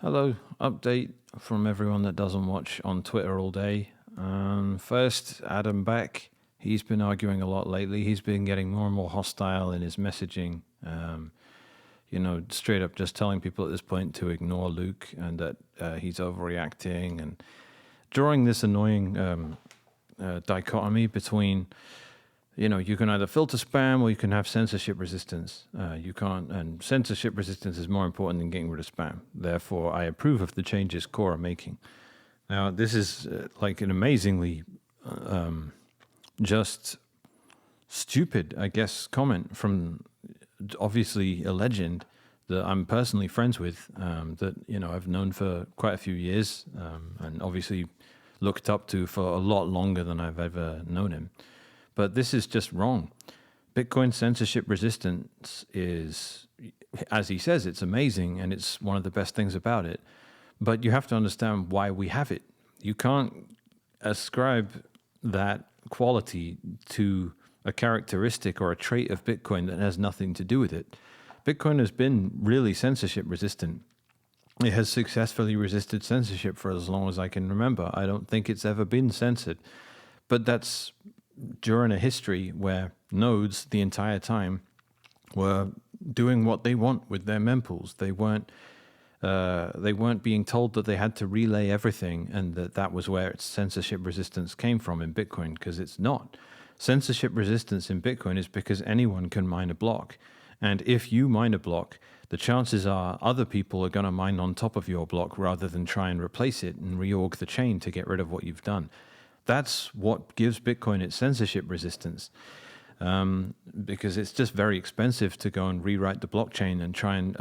Hello, update from everyone that doesn't watch on Twitter all day. First, Adam Back. He's been arguing a lot lately. He's been getting more and more hostile in his messaging. Straight up just telling people at this point to ignore Luke and that he's overreacting and drawing this annoying dichotomy between you can either filter spam or you can have censorship resistance. You can't, and censorship resistance is more important than getting rid of spam. Therefore, I approve of the changes Core are making. Now, this is like an amazingly just stupid, I guess, comment from obviously a legend that I'm personally friends with, that I've known for quite a few years, and obviously looked up to for a lot longer than I've ever known him. But this is just wrong. Bitcoin censorship resistance is, as he says, it's amazing and it's one of the best things about it. But you have to understand why we have it. You can't ascribe that quality to a characteristic or a trait of Bitcoin that has nothing to do with it. Bitcoin has been really censorship resistant. It has successfully resisted censorship for as long as I can remember. I don't think it's ever been censored. But that's during a history where nodes the entire time were doing what they want with their mempools. They weren't being told that they had to relay everything and that was where its censorship resistance came from in Bitcoin, because it's not. Censorship resistance in Bitcoin is because anyone can mine a block. And if you mine a block, the chances are other people are going to mine on top of your block rather than try and replace it and reorg the chain to get rid of what you've done. That's what gives Bitcoin its censorship resistance, because it's just very expensive to go and rewrite the blockchain and try and,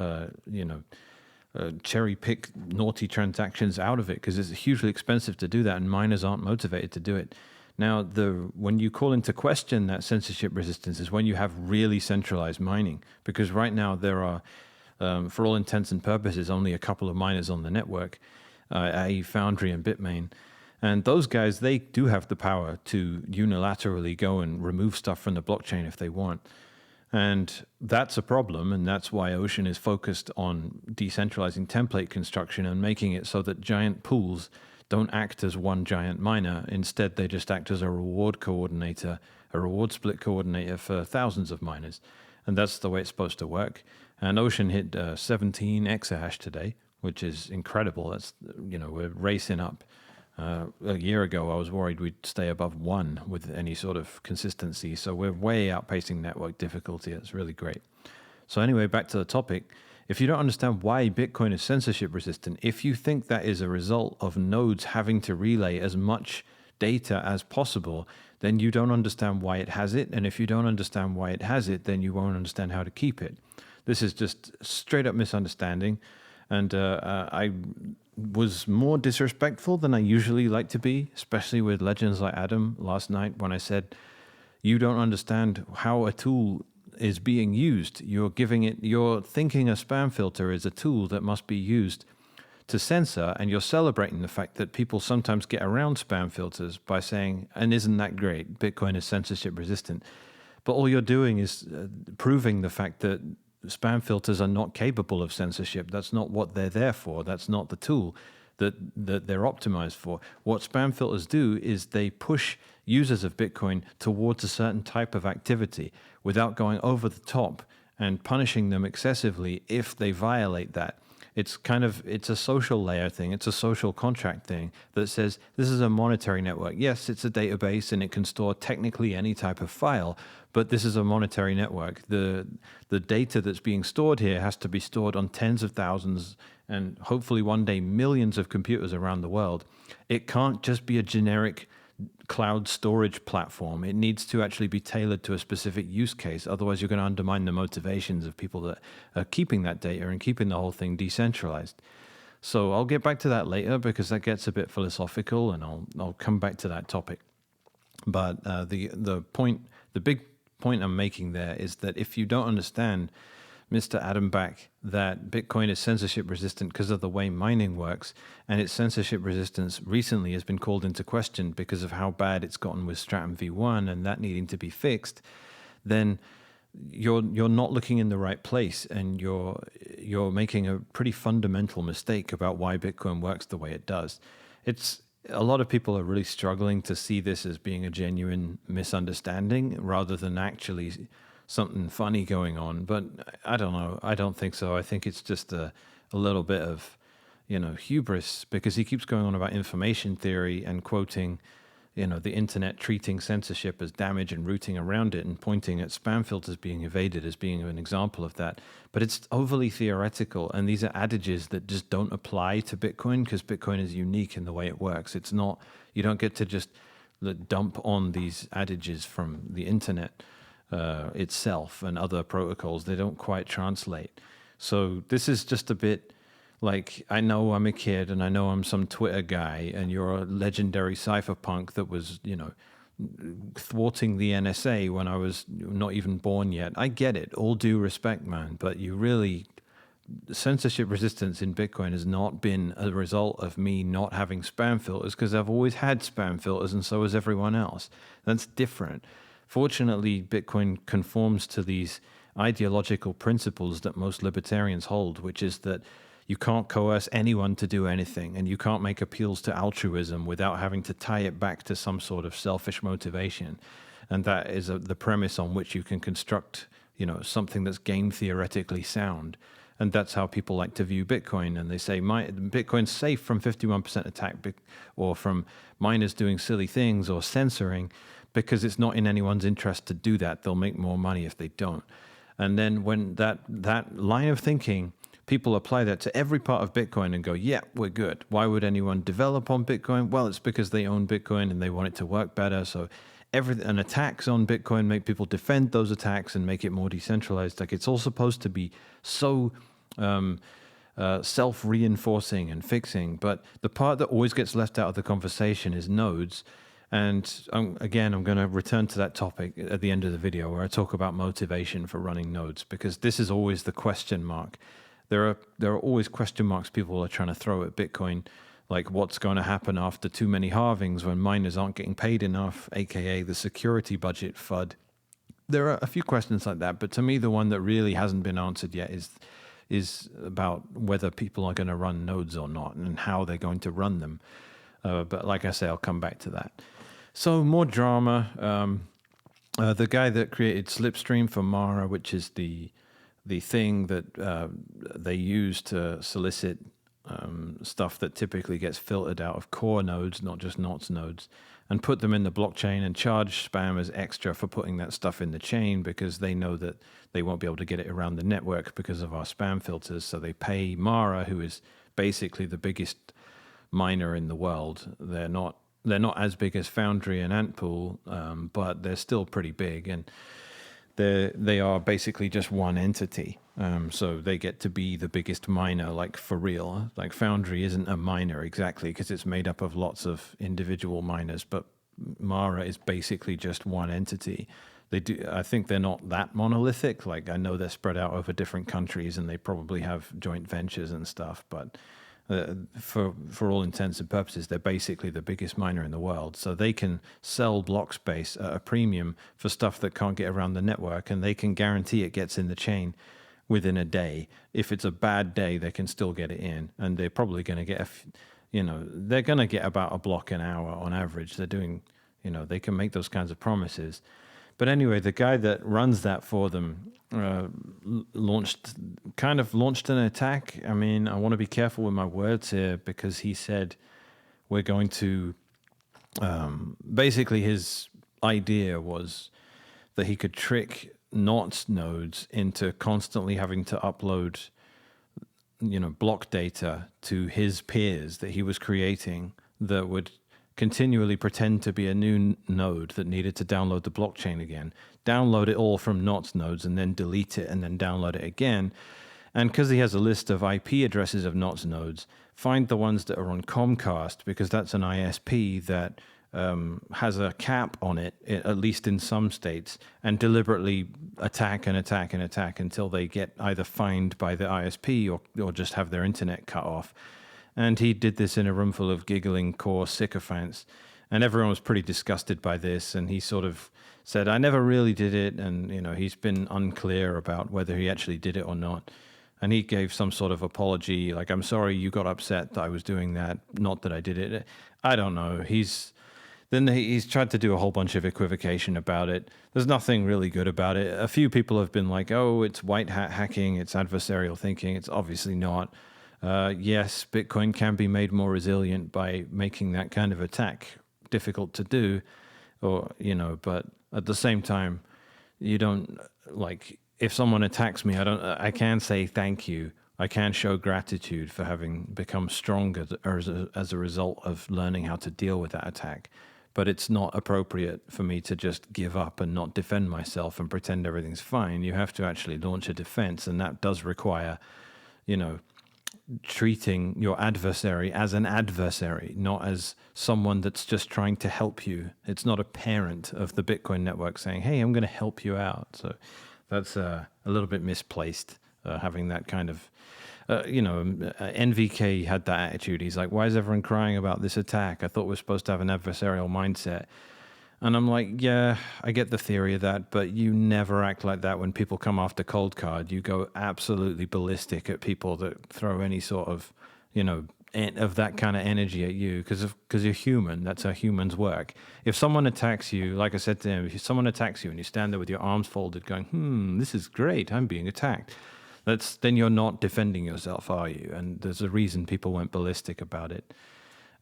cherry pick naughty transactions out of it, because it's hugely expensive to do that, and miners aren't motivated to do it. Now, when you call into question that censorship resistance is when you have really centralized mining, because right now there are, for all intents and purposes, only a couple of miners on the network, i.e. Foundry and Bitmain. And those guys, they do have the power to unilaterally go and remove stuff from the blockchain if they want. And that's a problem, and that's why Ocean is focused on decentralizing template construction and making it so that giant pools don't act as one giant miner. Instead, they just act as a reward coordinator, a reward split coordinator for thousands of miners. And that's the way it's supposed to work. And Ocean hit 17 exahash today, which is incredible. That's, we're racing up. A year ago, I was worried we'd stay above 1 with any sort of consistency. So we're way outpacing network difficulty. It's really great. So anyway, back to the topic. If you don't understand why Bitcoin is censorship resistant, if you think that is a result of nodes having to relay as much data as possible, then you don't understand why it has it. And if you don't understand why it has it, then you won't understand how to keep it. This is just straight up misunderstanding. And I was more disrespectful than I usually like to be, especially with legends like Adam last night when I said, you don't understand how a tool is being used. You're thinking a spam filter is a tool that must be used to censor, and you're celebrating the fact that people sometimes get around spam filters by saying, and isn't that great? Bitcoin is censorship resistant. But all you're doing is proving the fact that spam filters are not capable of censorship. That's not what they're there for. That's not the tool that they're optimized for. What spam filters do is they push users of Bitcoin towards a certain type of activity without going over the top and punishing them excessively if they violate that. It's a social layer thing. It's a social contract thing that says this is a monetary network. Yes, it's a database and it can store technically any type of file, but this is a monetary network. The data that's being stored here has to be stored on tens of thousands and hopefully one day millions of computers around the world. It can't just be a generic cloud storage platform. It needs to actually be tailored to a specific use case. Otherwise, you're going to undermine the motivations of people that are keeping that data and keeping the whole thing decentralized. So I'll get back to that later because that gets a bit philosophical, and I'll come back to that topic. But the big point I'm making there is that if you don't understand, Mr. Adam Back, that Bitcoin is censorship resistant because of the way mining works, and its censorship resistance recently has been called into question because of how bad it's gotten with Stratum v1 and that needing to be fixed, then you're not looking in the right place, and you're making a pretty fundamental mistake about why Bitcoin works the way it does. It's a lot of people are really struggling to see this as being a genuine misunderstanding rather than actually something funny going on. But I don't know. I don't think so. I think it's just a little bit of, hubris, because he keeps going on about information theory and quoting, the internet treating censorship as damage and routing around it, and pointing at spam filters being evaded as being an example of that. But it's overly theoretical, and these are adages that just don't apply to Bitcoin, because Bitcoin is unique in the way it works. It's not, you don't get to just dump on these adages from the internet itself and other protocols. They don't quite translate. So this is just a bit like, I know I'm a kid and I know I'm some Twitter guy, and you're a legendary cypherpunk that was, thwarting the NSA when I was not even born yet. I get it. All due respect, man. But censorship resistance in Bitcoin has not been a result of me not having spam filters, because I've always had spam filters, and so has everyone else. That's different. Fortunately, Bitcoin conforms to these ideological principles that most libertarians hold, which is that you can't coerce anyone to do anything, and you can't make appeals to altruism without having to tie it back to some sort of selfish motivation. And that is the premise on which you can construct, something that's game theoretically sound. And that's how people like to view Bitcoin. And they say Bitcoin's safe from 51% attack, or from miners doing silly things or censoring, because it's not in anyone's interest to do that. They'll make more money if they don't. And then when that line of thinking, people apply that to every part of Bitcoin and go, yeah, we're good. Why would anyone develop on Bitcoin? Well, it's because they own Bitcoin and they want it to work better. So and attacks on Bitcoin make people defend those attacks and make it more decentralized. Like, it's all supposed to be so self-reinforcing and fixing. But the part that always gets left out of the conversation is nodes. And again, I'm going to return to that topic at the end of the video, where I talk about motivation for running nodes, because this is always the question mark. There are always question marks people are trying to throw at Bitcoin, like what's going to happen after too many halvings when miners aren't getting paid enough, aka the security budget FUD. There are a few questions like that, but to me, the one that really hasn't been answered yet is about whether people are going to run nodes or not, and how they're going to run them. But like I say, I'll come back to that. So more drama. The guy that created Slipstream for Mara, which is the thing that they use to solicit stuff that typically gets filtered out of core nodes, not just NOTs nodes, and put them in the blockchain and charge spammers extra for putting that stuff in the chain, because they know that they won't be able to get it around the network because of our spam filters. So they pay Mara, who is basically the biggest miner in the world. They're not as big as Foundry and Mempool, but they're still pretty big, and they are basically just one entity. So they get to be the biggest miner, like for real. Like Foundry isn't a miner exactly, because it's made up of lots of individual miners, but Mara is basically just one entity. I think they're not that monolithic. Like, I know they're spread out over different countries and they probably have joint ventures and stuff, but for all intents and purposes, they're basically the biggest miner in the world. So they can sell block space at a premium for stuff that can't get around the network, and they can guarantee it gets in the chain within a day. If it's a bad day, they can still get it in, and they're probably going to get they're going to get about a block an hour on average. They're doing, they can make those kinds of promises. But anyway, the guy that runs that for them launched an attack. I mean, I want to be careful with my words here, because he said we're going to basically, his idea was that he could trick NOTs nodes into constantly having to upload block data to his peers that he was creating, that would continually pretend to be a new node that needed to download the blockchain again, download it all from NOTs nodes, and then delete it and then download it again. And because he has a list of IP addresses of NOTs nodes, find the ones that are on Comcast, because that's an ISP that has a cap on it, at least in some states, and deliberately attack until they get either fined by the ISP or just have their internet cut off. And he did this in a room full of giggling core sycophants, and everyone was pretty disgusted by this. And he sort of said, I never really did it. And, he's been unclear about whether he actually did it or not. And he gave some sort of apology, like, I'm sorry you got upset that I was doing that, not that I did it. I don't know. He's tried to do a whole bunch of equivocation about it. There's nothing really good about it. A few people have been like, oh, it's white hat hacking, it's adversarial thinking. It's obviously not. Yes, Bitcoin can be made more resilient by making that kind of attack difficult to do, but at the same time, you don't, like, if someone attacks me, I can say thank you. I can show gratitude for having become stronger as a result of learning how to deal with that attack. But it's not appropriate for me to just give up and not defend myself and pretend everything's fine. You have to actually launch a defense, and that does require, treating your adversary as an adversary, not as someone that's just trying to help you. It's not a parent of the Bitcoin network saying, hey, I'm going to help you out. So that's a little bit misplaced, having that kind of, NVK had that attitude. He's like, why is everyone crying about this attack? I thought we're supposed to have an adversarial mindset. And I'm like, yeah, I get the theory of that, but you never act like that when people come after Cold Card. You go absolutely ballistic at people that throw any sort of, of that kind of energy at you because you're human. That's how humans work. If someone attacks you, like I said to him, if someone attacks you and you stand there with your arms folded going, this is great, I'm being attacked. Then you're not defending yourself, are you? And there's a reason people went ballistic about it.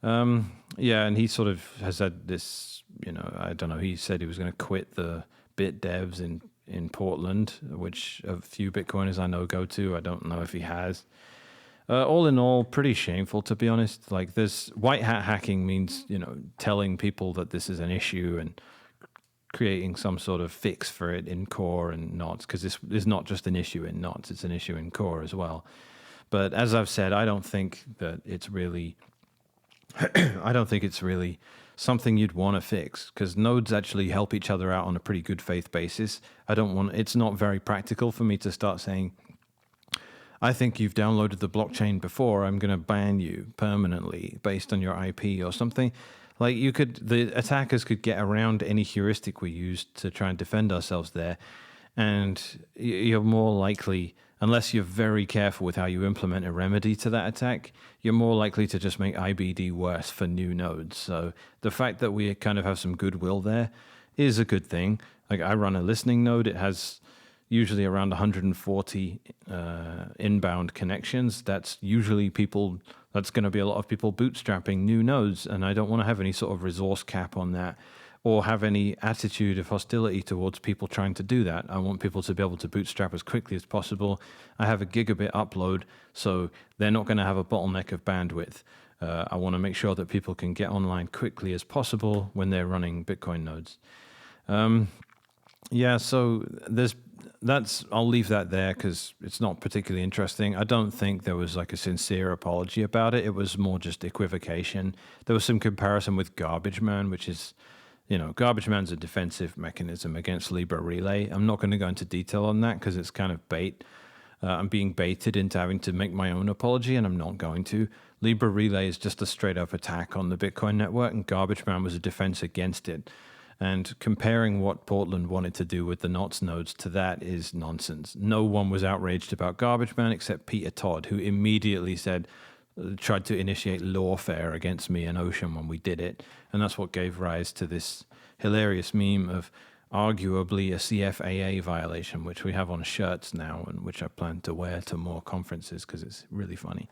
And he sort of has had this, I don't know, he said he was going to quit the bit devs in Portland, which a few Bitcoiners I know go to. I don't know if he has. All in all, pretty shameful, to be honest. Like, this white hat hacking means, telling people that this is an issue and creating some sort of fix for it in core and knots, because this is not just an issue in knots, it's an issue in core as well. But as I've said, I don't think it's really something you'd want to fix, because nodes actually help each other out on a pretty good faith basis. It's not very practical for me to start saying, I think you've downloaded the blockchain before, I'm going to ban you permanently based on your IP or something. Like, the attackers could get around any heuristic we used to try and defend ourselves there. And you're more likely, unless you're very careful with how you implement a remedy to that attack, you're more likely to just make IBD worse for new nodes. So the fact that we kind of have some goodwill there is a good thing. Like, I run a listening node. It has usually around 140 inbound connections. That's usually that's going to be a lot of people bootstrapping new nodes, and I don't want to have any sort of resource cap on that or have any attitude of hostility towards people trying to do that. I want people to be able to bootstrap as quickly as possible. I have a gigabit upload, so they're not going to have a bottleneck of bandwidth. I want to make sure that people can get online quickly as possible when they're running Bitcoin nodes. So I'll leave that there because it's not particularly interesting. I don't think there was like a sincere apology about it. It was more just equivocation. There was some comparison with Garbage Man, which is, Garbage Man's a defensive mechanism against Libra Relay. I'm not going to go into detail on that because it's kind of bait. I'm being baited into having to make my own apology, and I'm not going to. Libra Relay is just a straight up attack on the Bitcoin network, and Garbage Man was a defense against it. And comparing what Portland wanted to do with the NOTS nodes to that is nonsense. No one was outraged about Garbage Man except Peter Todd, who immediately tried to initiate lawfare against me and Ocean when we did it. And that's what gave rise to this hilarious meme of arguably a CFAA violation, which we have on shirts now and which I plan to wear to more conferences because it's really funny.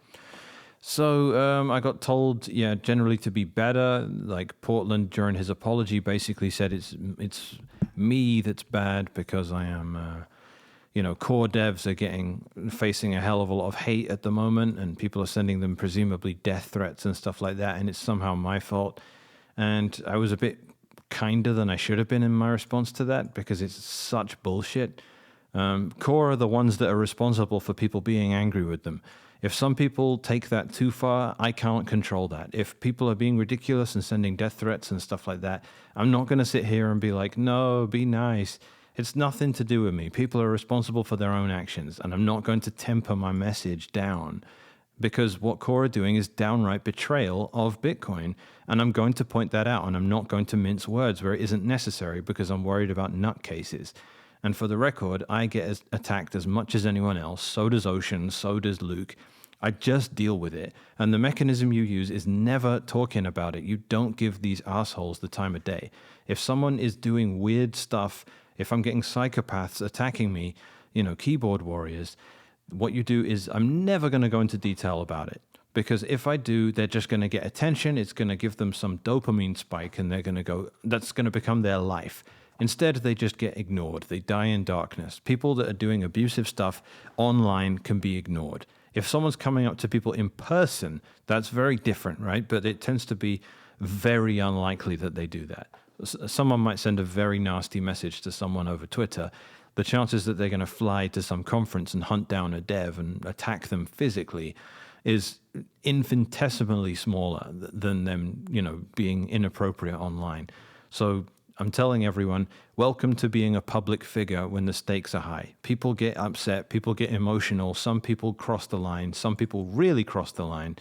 So I got told, generally to be better. Like, Portland during his apology basically said it's me that's bad because I am, core devs are facing a hell of a lot of hate at the moment, and people are sending them presumably death threats and stuff like that, and it's somehow my fault. And I was a bit kinder than I should have been in my response to that because it's such bullshit. Core are the ones that are responsible for people being angry with them. If some people take that too far, I can't control that. If people are being ridiculous and sending death threats and stuff like that, I'm not going to sit here and be like, no, be nice. It's nothing to do with me. People are responsible for their own actions, and I'm not going to temper my message down because what Core are doing is downright betrayal of Bitcoin. And I'm going to point that out, and I'm not going to mince words where it isn't necessary because I'm worried about nutcases. And for the record, I get attacked as much as anyone else. So does Ocean, so does Luke. I just deal with it. And the mechanism you use is never talking about it. You don't give these assholes the time of day. If someone is doing weird stuff, if I'm getting psychopaths attacking me, keyboard warriors, what you do is I'm never going to go into detail about it. Because if I do, they're just going to get attention. It's going to give them some dopamine spike, and they're going to go, that's going to become their life. Instead, they just get ignored. They die in darkness. People that are doing abusive stuff online can be ignored. If someone's coming up to people in person, that's very different, right? But it tends to be very unlikely that they do that. Someone might send a very nasty message to someone over Twitter. The chances that they're going to fly to some conference and hunt down a dev and attack them physically is infinitesimally smaller than them, being inappropriate online. So I'm telling everyone, welcome to being a public figure when the stakes are high. People get upset, people get emotional, some people cross the line, some people really cross the line.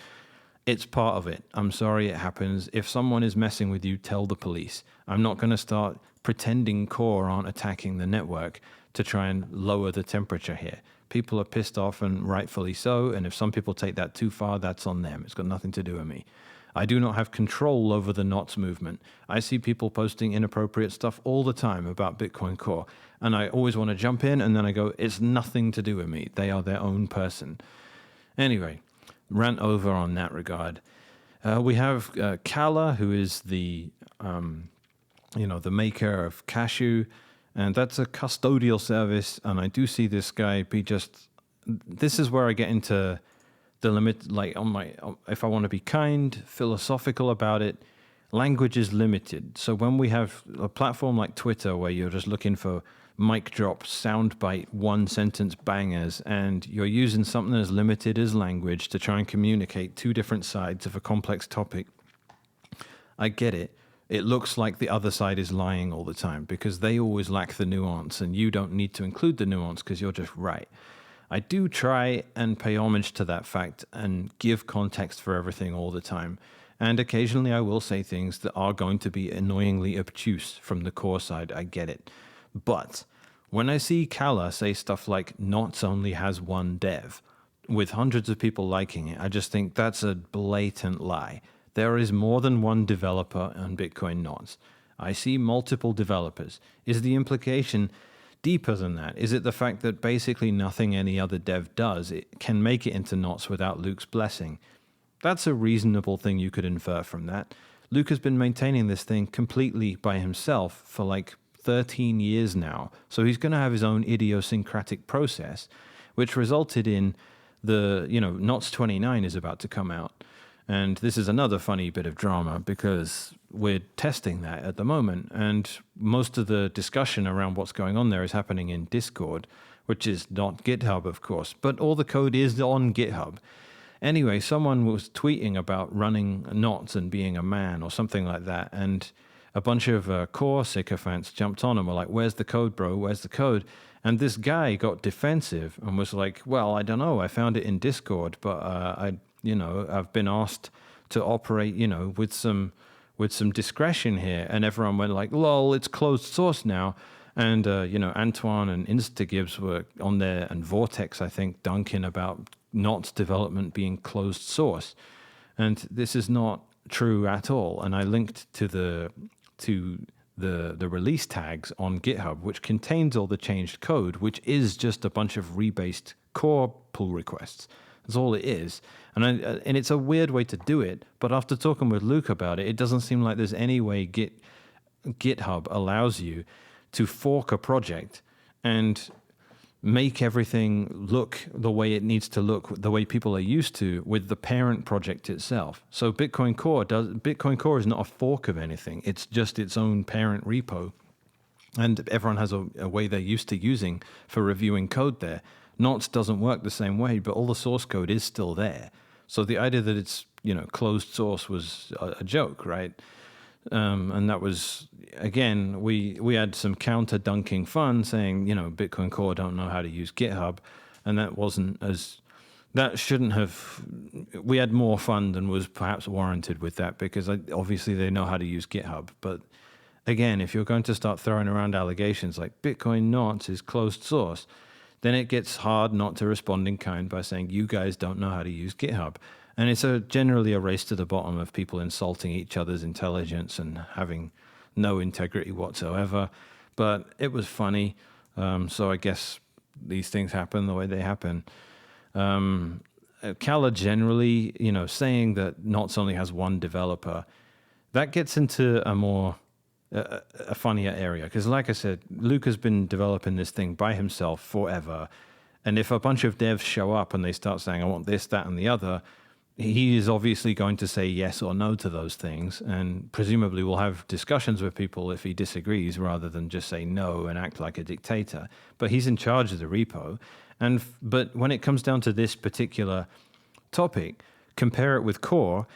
It's part of it. I'm sorry it happens. If someone is messing with you, tell the police. I'm not going to start pretending Core aren't attacking the network to try and lower the temperature here. People are pissed off, and rightfully so, and if some people take that too far, that's on them. It's got nothing to do with me. I do not have control over the NOTS movement. I see people posting inappropriate stuff all the time about Bitcoin Core, and I always want to jump in, and then I go, it's nothing to do with me. They are their own person. Anyway, rant over on that regard. We have Kala, who is the maker of Cashew, and that's a custodial service, and I do see this guy be just... This is where I get into the limit, like if I want to be kind, philosophical about it, language is limited. So when we have a platform like Twitter where you're just looking for mic drop, soundbite, one sentence bangers, and you're using something as limited as language to try and communicate two different sides of a complex topic, I get it. It looks like the other side is lying all the time because they always lack the nuance, and you don't need to include the nuance because you're just right. I do try and pay homage to that fact and give context for everything all the time. And occasionally I will say things that are going to be annoyingly obtuse from the Core side. I get it. But when I see Kala say stuff like Knots only has one dev with hundreds of people liking it, I just think that's a blatant lie. There is more than one developer on Bitcoin Knots. I see multiple developers. Is the implication deeper than that? Is it the fact that basically nothing any other dev does it can make it into Knots without Luke's blessing? That's a reasonable thing you could infer from that. Luke has been maintaining this thing completely by himself for like 13 years now, so he's going to have his own idiosyncratic process, which resulted in the, Knots 29 is about to come out. And this is another funny bit of drama because we're testing that at the moment, and most of the discussion around what's going on there is happening in Discord, which is not GitHub, of course, but all the code is on GitHub. Anyway, someone was tweeting about running Knots and being a man or something like that, and a bunch of Core sycophants jumped on and were like, where's the code, bro? Where's the code? And this guy got defensive and was like, well, I don't know. I found it in Discord, but I've been asked to operate, with some discretion here. And everyone went like, lol, it's closed source now. And, Antoine and Instagibbs were on there, and Vortex, I think, dunking about Knots development being closed source. And this is not true at all. And I linked to the release tags on GitHub, which contains all the changed code, which is just a bunch of rebased Core pull requests. That's all it is. And it's a weird way to do it, but after talking with Luke about it, it doesn't seem like there's any way GitHub allows you to fork a project and make everything look the way it needs to look, the way people are used to with the parent project itself. So Bitcoin Core is not a fork of anything. It's just its own parent repo. And everyone has a way they're used to using for reviewing code there. Knots doesn't work the same way, but all the source code is still there. So the idea that it's, closed source was a joke, right? And that was, again, we had some counter-dunking fun saying, Bitcoin Core don't know how to use GitHub, and that wasn't as that shouldn't have. We had more fun than was perhaps warranted with that, because obviously they know how to use GitHub. But again, if you're going to start throwing around allegations like Bitcoin nonce is closed source, then it gets hard not to respond in kind by saying you guys don't know how to use GitHub. And it's generally a race to the bottom of people insulting each other's intelligence and having no integrity whatsoever. But it was funny, so I guess these things happen the way they happen. Kala generally, saying that Knots only has one developer, that gets into a funnier area. Because like I said, Luke has been developing this thing by himself forever. And if a bunch of devs show up and they start saying, I want this, that, and the other, he is obviously going to say yes or no to those things. And presumably will have discussions with people if he disagrees, rather than just say no and act like a dictator. But he's in charge of the repo. But when it comes down to this particular topic, compare it with Core.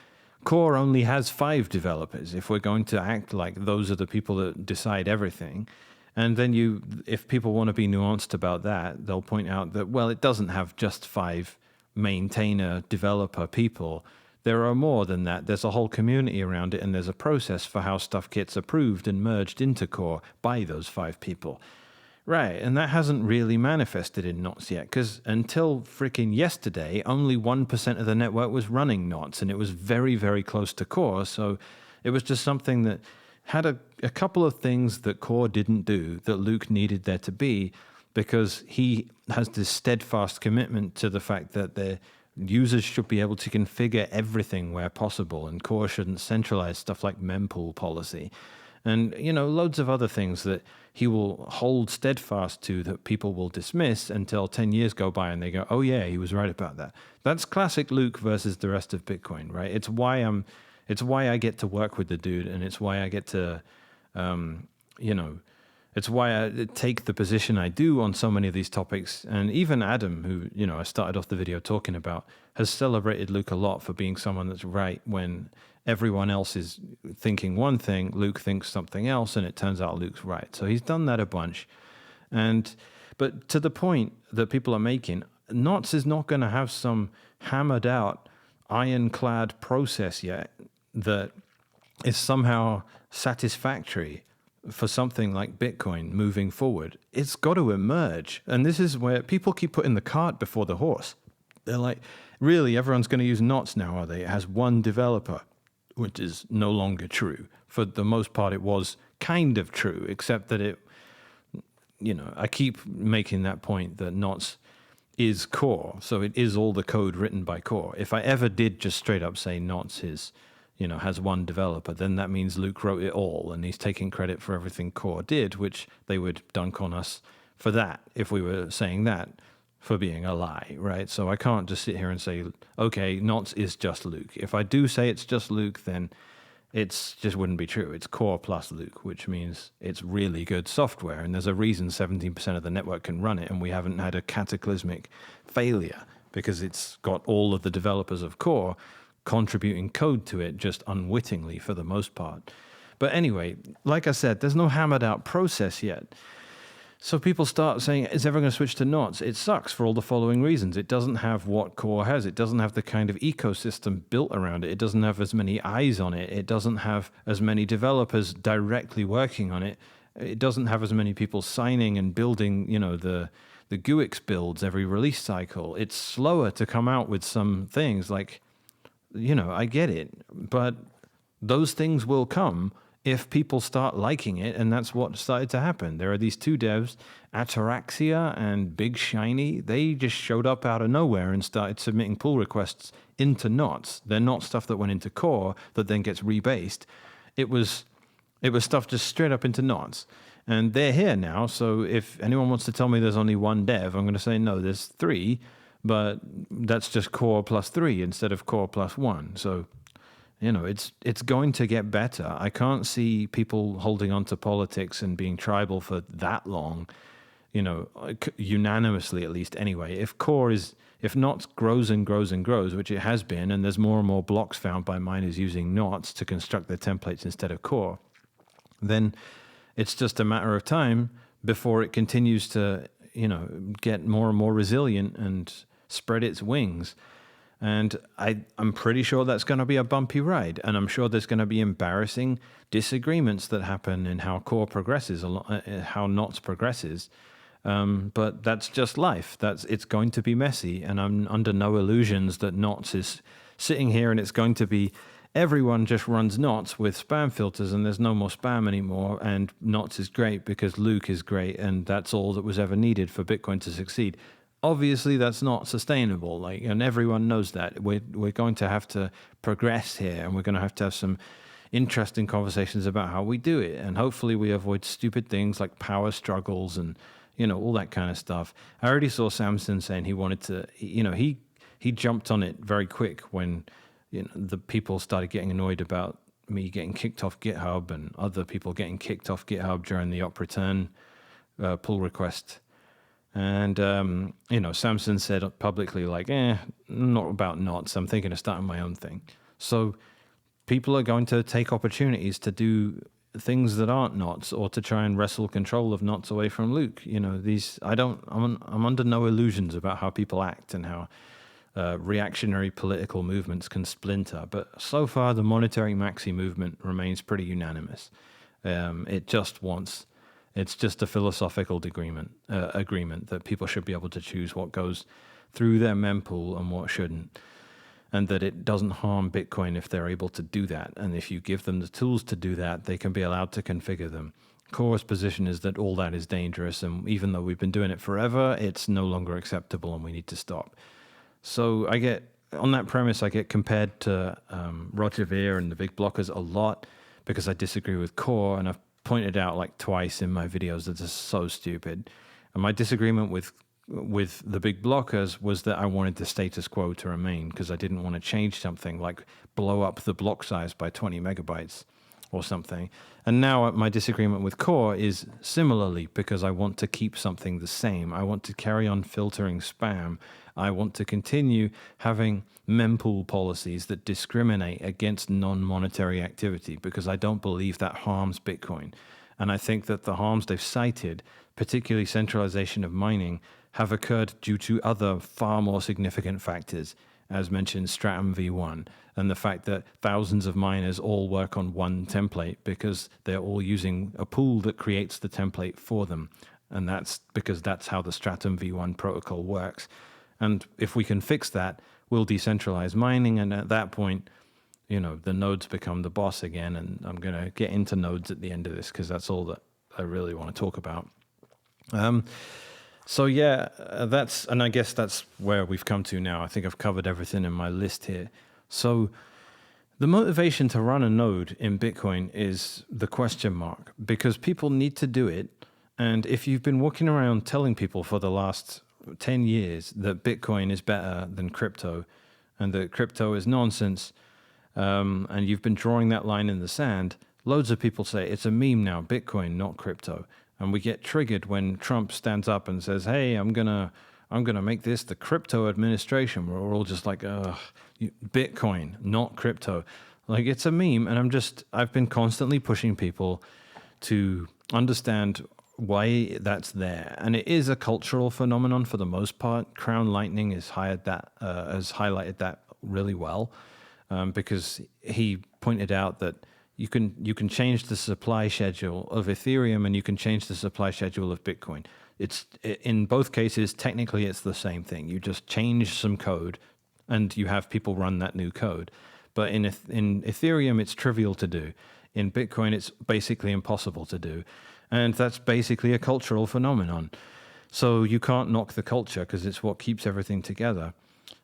Core only has 5 developers, if we're going to act like those are the people that decide everything. And then if people want to be nuanced about that, they'll point out that, well, it doesn't have just 5 maintainer developer people. There are more than that. There's a whole community around it, and there's a process for how stuff gets approved and merged into Core by those 5 people. Right, and that hasn't really manifested in Knots yet, because until freaking yesterday, only 1% of the network was running Knots, and it was very, very close to Core, so it was just something that had a couple of things that Core didn't do that Luke needed there to be, because he has this steadfast commitment to the fact that the users should be able to configure everything where possible, and Core shouldn't centralize stuff like Mempool policy. And, loads of other things that he will hold steadfast to that people will dismiss until 10 years go by and they go, oh yeah, he was right about that. That's classic Luke versus the rest of Bitcoin, right? It's why I get to work with the dude, and it's why I get to, it's why I take the position I do on so many of these topics. And even Adam, who, I started off the video talking about, has celebrated Luke a lot for being someone that's right when everyone else is thinking one thing, Luke thinks something else, and it turns out Luke's right. So he's done that a bunch. But to the point that people are making, Knots is not going to have some hammered out, ironclad process yet that is somehow satisfactory for something like Bitcoin moving forward. It's got to emerge. And this is where people keep putting the cart before the horse. They're like, really, everyone's going to use Knots now, are they? It has one developer, which is no longer true. For the most part, it was kind of true, except that I keep making that point that Knots is Core. So it is all the code written by Core. If I ever did just straight up say Knots has one developer, then that means Luke wrote it all and he's taking credit for everything Core did, which they would dunk on us for that if we were saying that for being a lie, right? So I can't just sit here and say, okay, Knots is just Luke. If I do say it's just Luke, then it's just wouldn't be true. It's Core plus Luke, which means it's really good software, and there's a reason 17% of the network can run it, and we haven't had a cataclysmic failure because it's got all of the developers of Core contributing code to it just unwittingly for the most part. But anyway, like I said, there's no hammered out process yet. So people start saying, is everyone going to switch to Knots? It sucks for all the following reasons. It doesn't have what Core has. It doesn't have the kind of ecosystem built around it. It doesn't have as many eyes on it. It doesn't have as many developers directly working on it. It doesn't have as many people signing and building, the GUIX builds every release cycle. It's slower to come out with some things like, I get it, but those things will come if people start liking it, and that's what started to happen. There are these 2 devs, Ataraxia and Big Shiny. They just showed up out of nowhere and started submitting pull requests into Knots. They're not stuff that went into Core that then gets rebased. It was stuff just straight up into Knots. And they're here now, so if anyone wants to tell me there's only 1 dev, I'm going to say, no, there's 3, but that's just Core plus 3 instead of Core plus 1. So it's going to get better. I can't see people holding on to politics and being tribal for that long, unanimously at least anyway. If Knots grows and grows and grows, which it has been, and there's more and more blocks found by miners using Knots to construct their templates instead of Core, then it's just a matter of time before it continues to, get more and more resilient and spread its wings. And I'm pretty sure that's going to be a bumpy ride. And I'm sure there's going to be embarrassing disagreements that happen in how core progresses, how knots progresses. But that's just life. It's going to be messy. And I'm under no illusions that knots is sitting here and it's going to be everyone just runs knots with spam filters and there's no more spam anymore. And knots is great because Luke is great. And that's all that was ever needed for Bitcoin to succeed. Obviously, that's not sustainable, and everyone knows that. We're going to have to progress here, and we're going to have some interesting conversations about how we do it, and hopefully we avoid stupid things like power struggles and all that kind of stuff. I already saw Samson saying he wanted to, he jumped on it very quick when the people started getting annoyed about me getting kicked off GitHub and other people getting kicked off GitHub during the op return pull request. And, Samson said publicly, not about knots. I'm thinking of starting my own thing. So people are going to take opportunities to do things that aren't knots or to try and wrestle control of knots away from Luke. I'm under no illusions about how people act and how reactionary political movements can splinter. But so far, the monetary maxi movement remains pretty unanimous. It's just a philosophical agreement that people should be able to choose what goes through their mempool and what shouldn't, and that it doesn't harm Bitcoin if they're able to do that. And if you give them the tools to do that, they can be allowed to configure them. Core's position is that all that is dangerous, and even though we've been doing it forever, it's no longer acceptable and we need to stop. So on that premise, I get compared to Roger Ver and the big blockers a lot because I disagree with Core, and I've pointed out twice in my videos that it's so stupid. And my disagreement with the big blockers was that I wanted the status quo to remain because I didn't want to change something like blow up the block size by 20 megabytes or something. And now my disagreement with Core is similarly because I want to keep something the same. I want to carry on filtering spam. I want to continue having mempool policies that discriminate against non-monetary activity because I don't believe that harms Bitcoin. And I think that the harms they've cited, particularly centralization of mining, have occurred due to other far more significant factors, as mentioned, Stratum v1, and the fact that thousands of miners all work on one template because they're all using a pool that creates the template for them. And that's because that's how the Stratum v1 protocol works. And if we can fix that, we'll decentralize mining. And at that point, the nodes become the boss again. And I'm going to get into nodes at the end of this because that's all that I really want to talk about. And I guess that's where we've come to now. I think I've covered everything in my list here. So the motivation to run a node in Bitcoin is the question mark because people need to do it. And if you've been walking around telling people for the last 10 years that Bitcoin is better than crypto and that crypto is nonsense, and you've been drawing that line in the sand, loads of people say it's a meme now, Bitcoin, not crypto. And we get triggered when Trump stands up and says, hey, I'm gonna make this the crypto administration. We're all just like, Bitcoin, not crypto. It's a meme. And I've been constantly pushing people to understand why that's there. And it is a cultural phenomenon for the most part. Crown Lightning has highlighted that really well because he pointed out that you can change the supply schedule of Ethereum and you can change the supply schedule of Bitcoin. It's in both cases, technically it's the same thing. You just change some code and you have people run that new code. But in Ethereum, it's trivial to do. In Bitcoin, it's basically impossible to do. And that's basically a cultural phenomenon. So you can't knock the culture because it's what keeps everything together.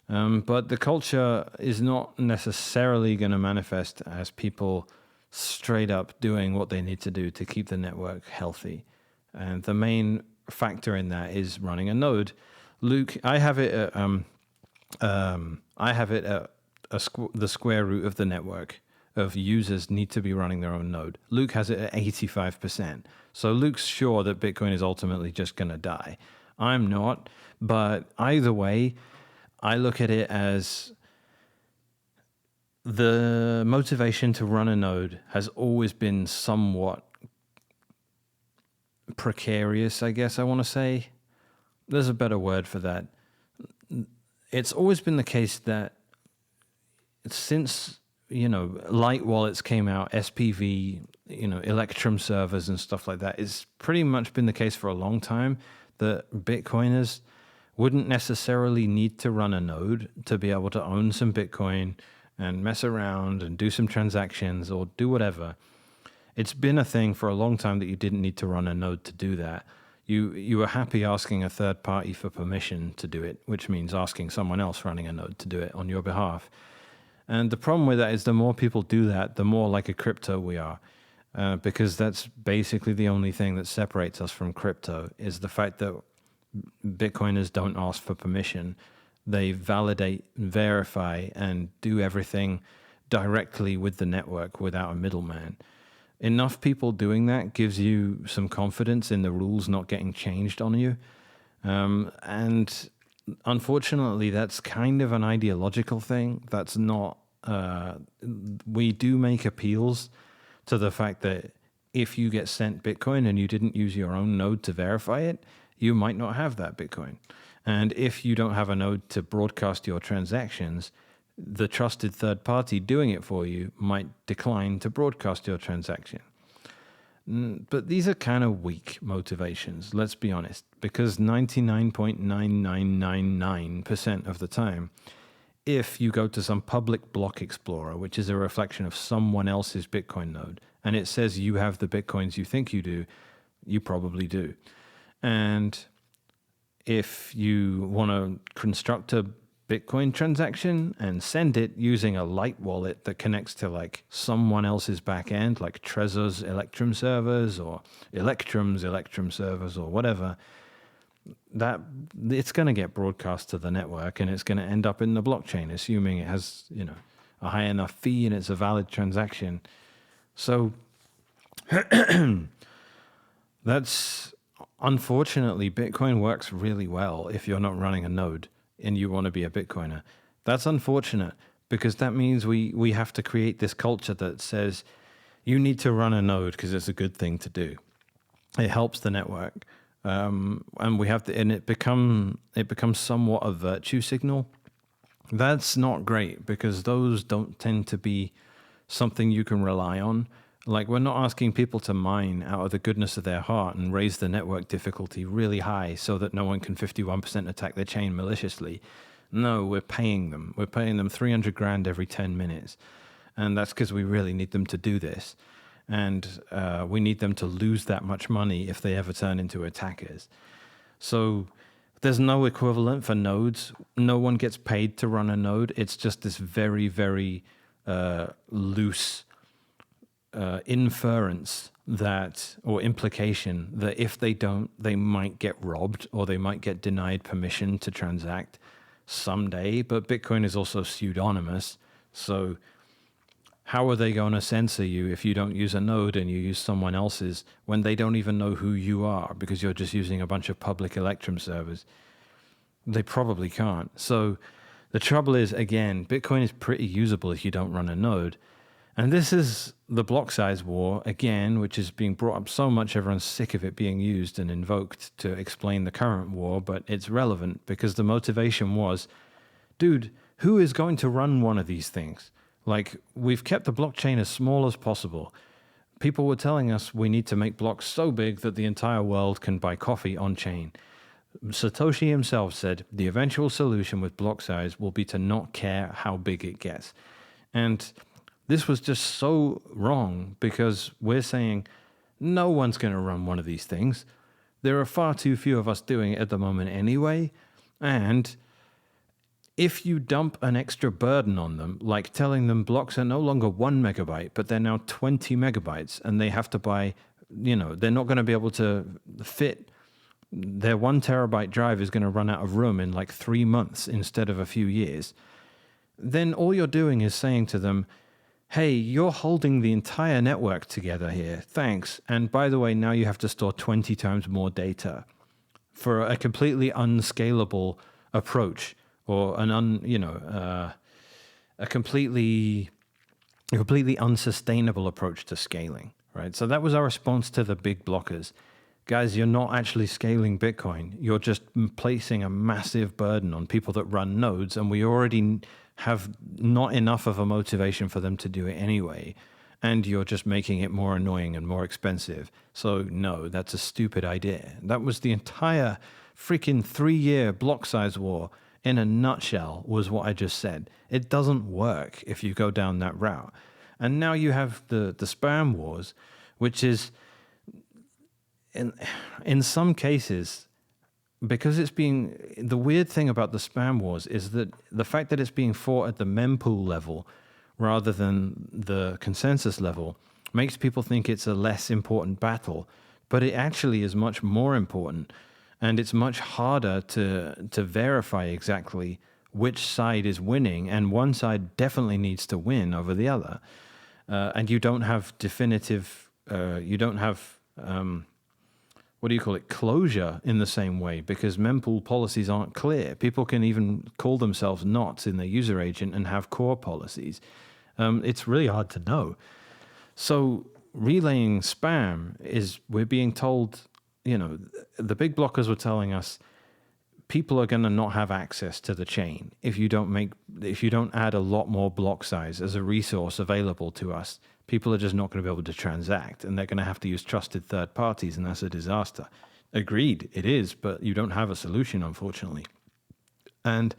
But the culture is not necessarily going to manifest as people straight up doing what they need to do to keep the network healthy. And the main factor in that is running a node. Luke, I have it at the square root of the network of users need to be running their own node. Luke has it at 85%. So Luke's sure that Bitcoin is ultimately just going to die. I'm not, but either way, I look at it as the motivation to run a node has always been somewhat precarious, I guess I want to say. There's a better word for that. it's always been the case that since, light wallets came out, SPV, Electrum servers and stuff like that, it's pretty much been the case for a long time that Bitcoiners wouldn't necessarily need to run a node to be able to own some Bitcoin and mess around and do some transactions or do whatever. It's been a thing for a long time that you didn't need to run a node to do that. You were happy asking a third party for permission to do it, which means asking someone else running a node to do it on your behalf. And the problem with that is the more people do that, the more like a crypto we are. Because that's basically the only thing that separates us from crypto, is the fact that Bitcoiners don't ask for permission. They validate, verify, and do everything directly with the network without a middleman. Enough people doing that gives you some confidence in the rules not getting changed on you. And unfortunately, that's kind of an ideological thing. That's not... we do make appeals to the fact that if you get sent Bitcoin and you didn't use your own node to verify it, you might not have that Bitcoin. And if you don't have a node to broadcast your transactions, the trusted third party doing it for you might decline to broadcast your transaction. But these are kind of weak motivations, let's be honest, because 99.9999% of the time, if you go to some public block explorer, which is a reflection of someone else's Bitcoin node, and it says you have the Bitcoins you think you do, you probably do. And if you want to construct a Bitcoin transaction and send it using a light wallet that connects to like someone else's backend, like Trezor's Electrum servers or Electrum's Electrum servers or whatever, that it's going to get broadcast to the network and it's going to end up in the blockchain, assuming it has, a high enough fee and it's a valid transaction. So that's, unfortunately, Bitcoin works really well if you're not running a node and you want to be a Bitcoiner. That's unfortunate because that means we have to create this culture that says you need to run a node because it's a good thing to do. It helps the network. And we have to, and it becomes somewhat a virtue signal. That's not great because those don't tend to be something you can rely on. Like, we're not asking people to mine out of the goodness of their heart and raise the network difficulty really high so that no one can 51% attack their chain maliciously. No, we're paying them. We're paying them 300 grand every 10 minutes. And that's because we really need them to do this. And we need them to lose that much money if they ever turn into attackers. So there's no equivalent for nodes. No one gets paid to run a node. It's just this very, very loose inference that, or implication that if they don't, they might get robbed or they might get denied permission to transact someday. But Bitcoin is also pseudonymous. So how are they going to censor you if you don't use a node and you use someone else's when they don't even know who you are because you're just using a bunch of public Electrum servers? They probably can't. So the trouble is, again, Bitcoin is pretty usable if you don't run a node. And this is the block size war, again, which is being brought up so much, everyone's sick of it being used and invoked to explain the current war, but it's relevant because the motivation was, dude, who is going to run one of these things? Like, we've kept the blockchain as small as possible. People were telling us we need to make blocks so big that the entire world can buy coffee on chain. Satoshi himself said the eventual solution with block size will be to not care how big it gets. And this was just so wrong because we're saying no one's going to run one of these things. There are far too few of us doing it at the moment anyway. And if you dump an extra burden on them, like telling them blocks are no longer 1 megabyte, but they're now 20 megabytes, and they have to buy, they're not going to be able to fit, their 1 terabyte drive is going to run out of room in like 3 months instead of a few years, then all you're doing is saying to them, hey, you're holding the entire network together here, thanks. And by the way, now you have to store 20 times more data for a completely unscalable approach, or a completely unsustainable approach to scaling, right? So that was our response to the big blockers. Guys, you're not actually scaling Bitcoin. You're just placing a massive burden on people that run nodes, and we already have not enough of a motivation for them to do it anyway. And you're just making it more annoying and more expensive. So, no, that's a stupid idea. That was the entire freaking 3-year block size war in a nutshell, was what I just said. It doesn't work if you go down that route. And now you have the spam wars, which is, in some cases, because it's being, the weird thing about the spam wars is that the fact that it's being fought at the mempool level rather than the consensus level makes people think it's a less important battle, but it actually is much more important, and it's much harder to verify exactly which side is winning, and one side definitely needs to win over the other, and you don't have definitive, you don't have what do you call it, closure in the same way, because mempool policies aren't clear. People can even call themselves knots in their user agent and have core policies. It's really hard to know. So relaying spam is, we're being told, the big blockers were telling us people are going to not have access to the chain if you don't add a lot more block size as a resource available to us. People are just not going to be able to transact, and they're going to have to use trusted third parties, and that's a disaster. Agreed, it is, but you don't have a solution, unfortunately. And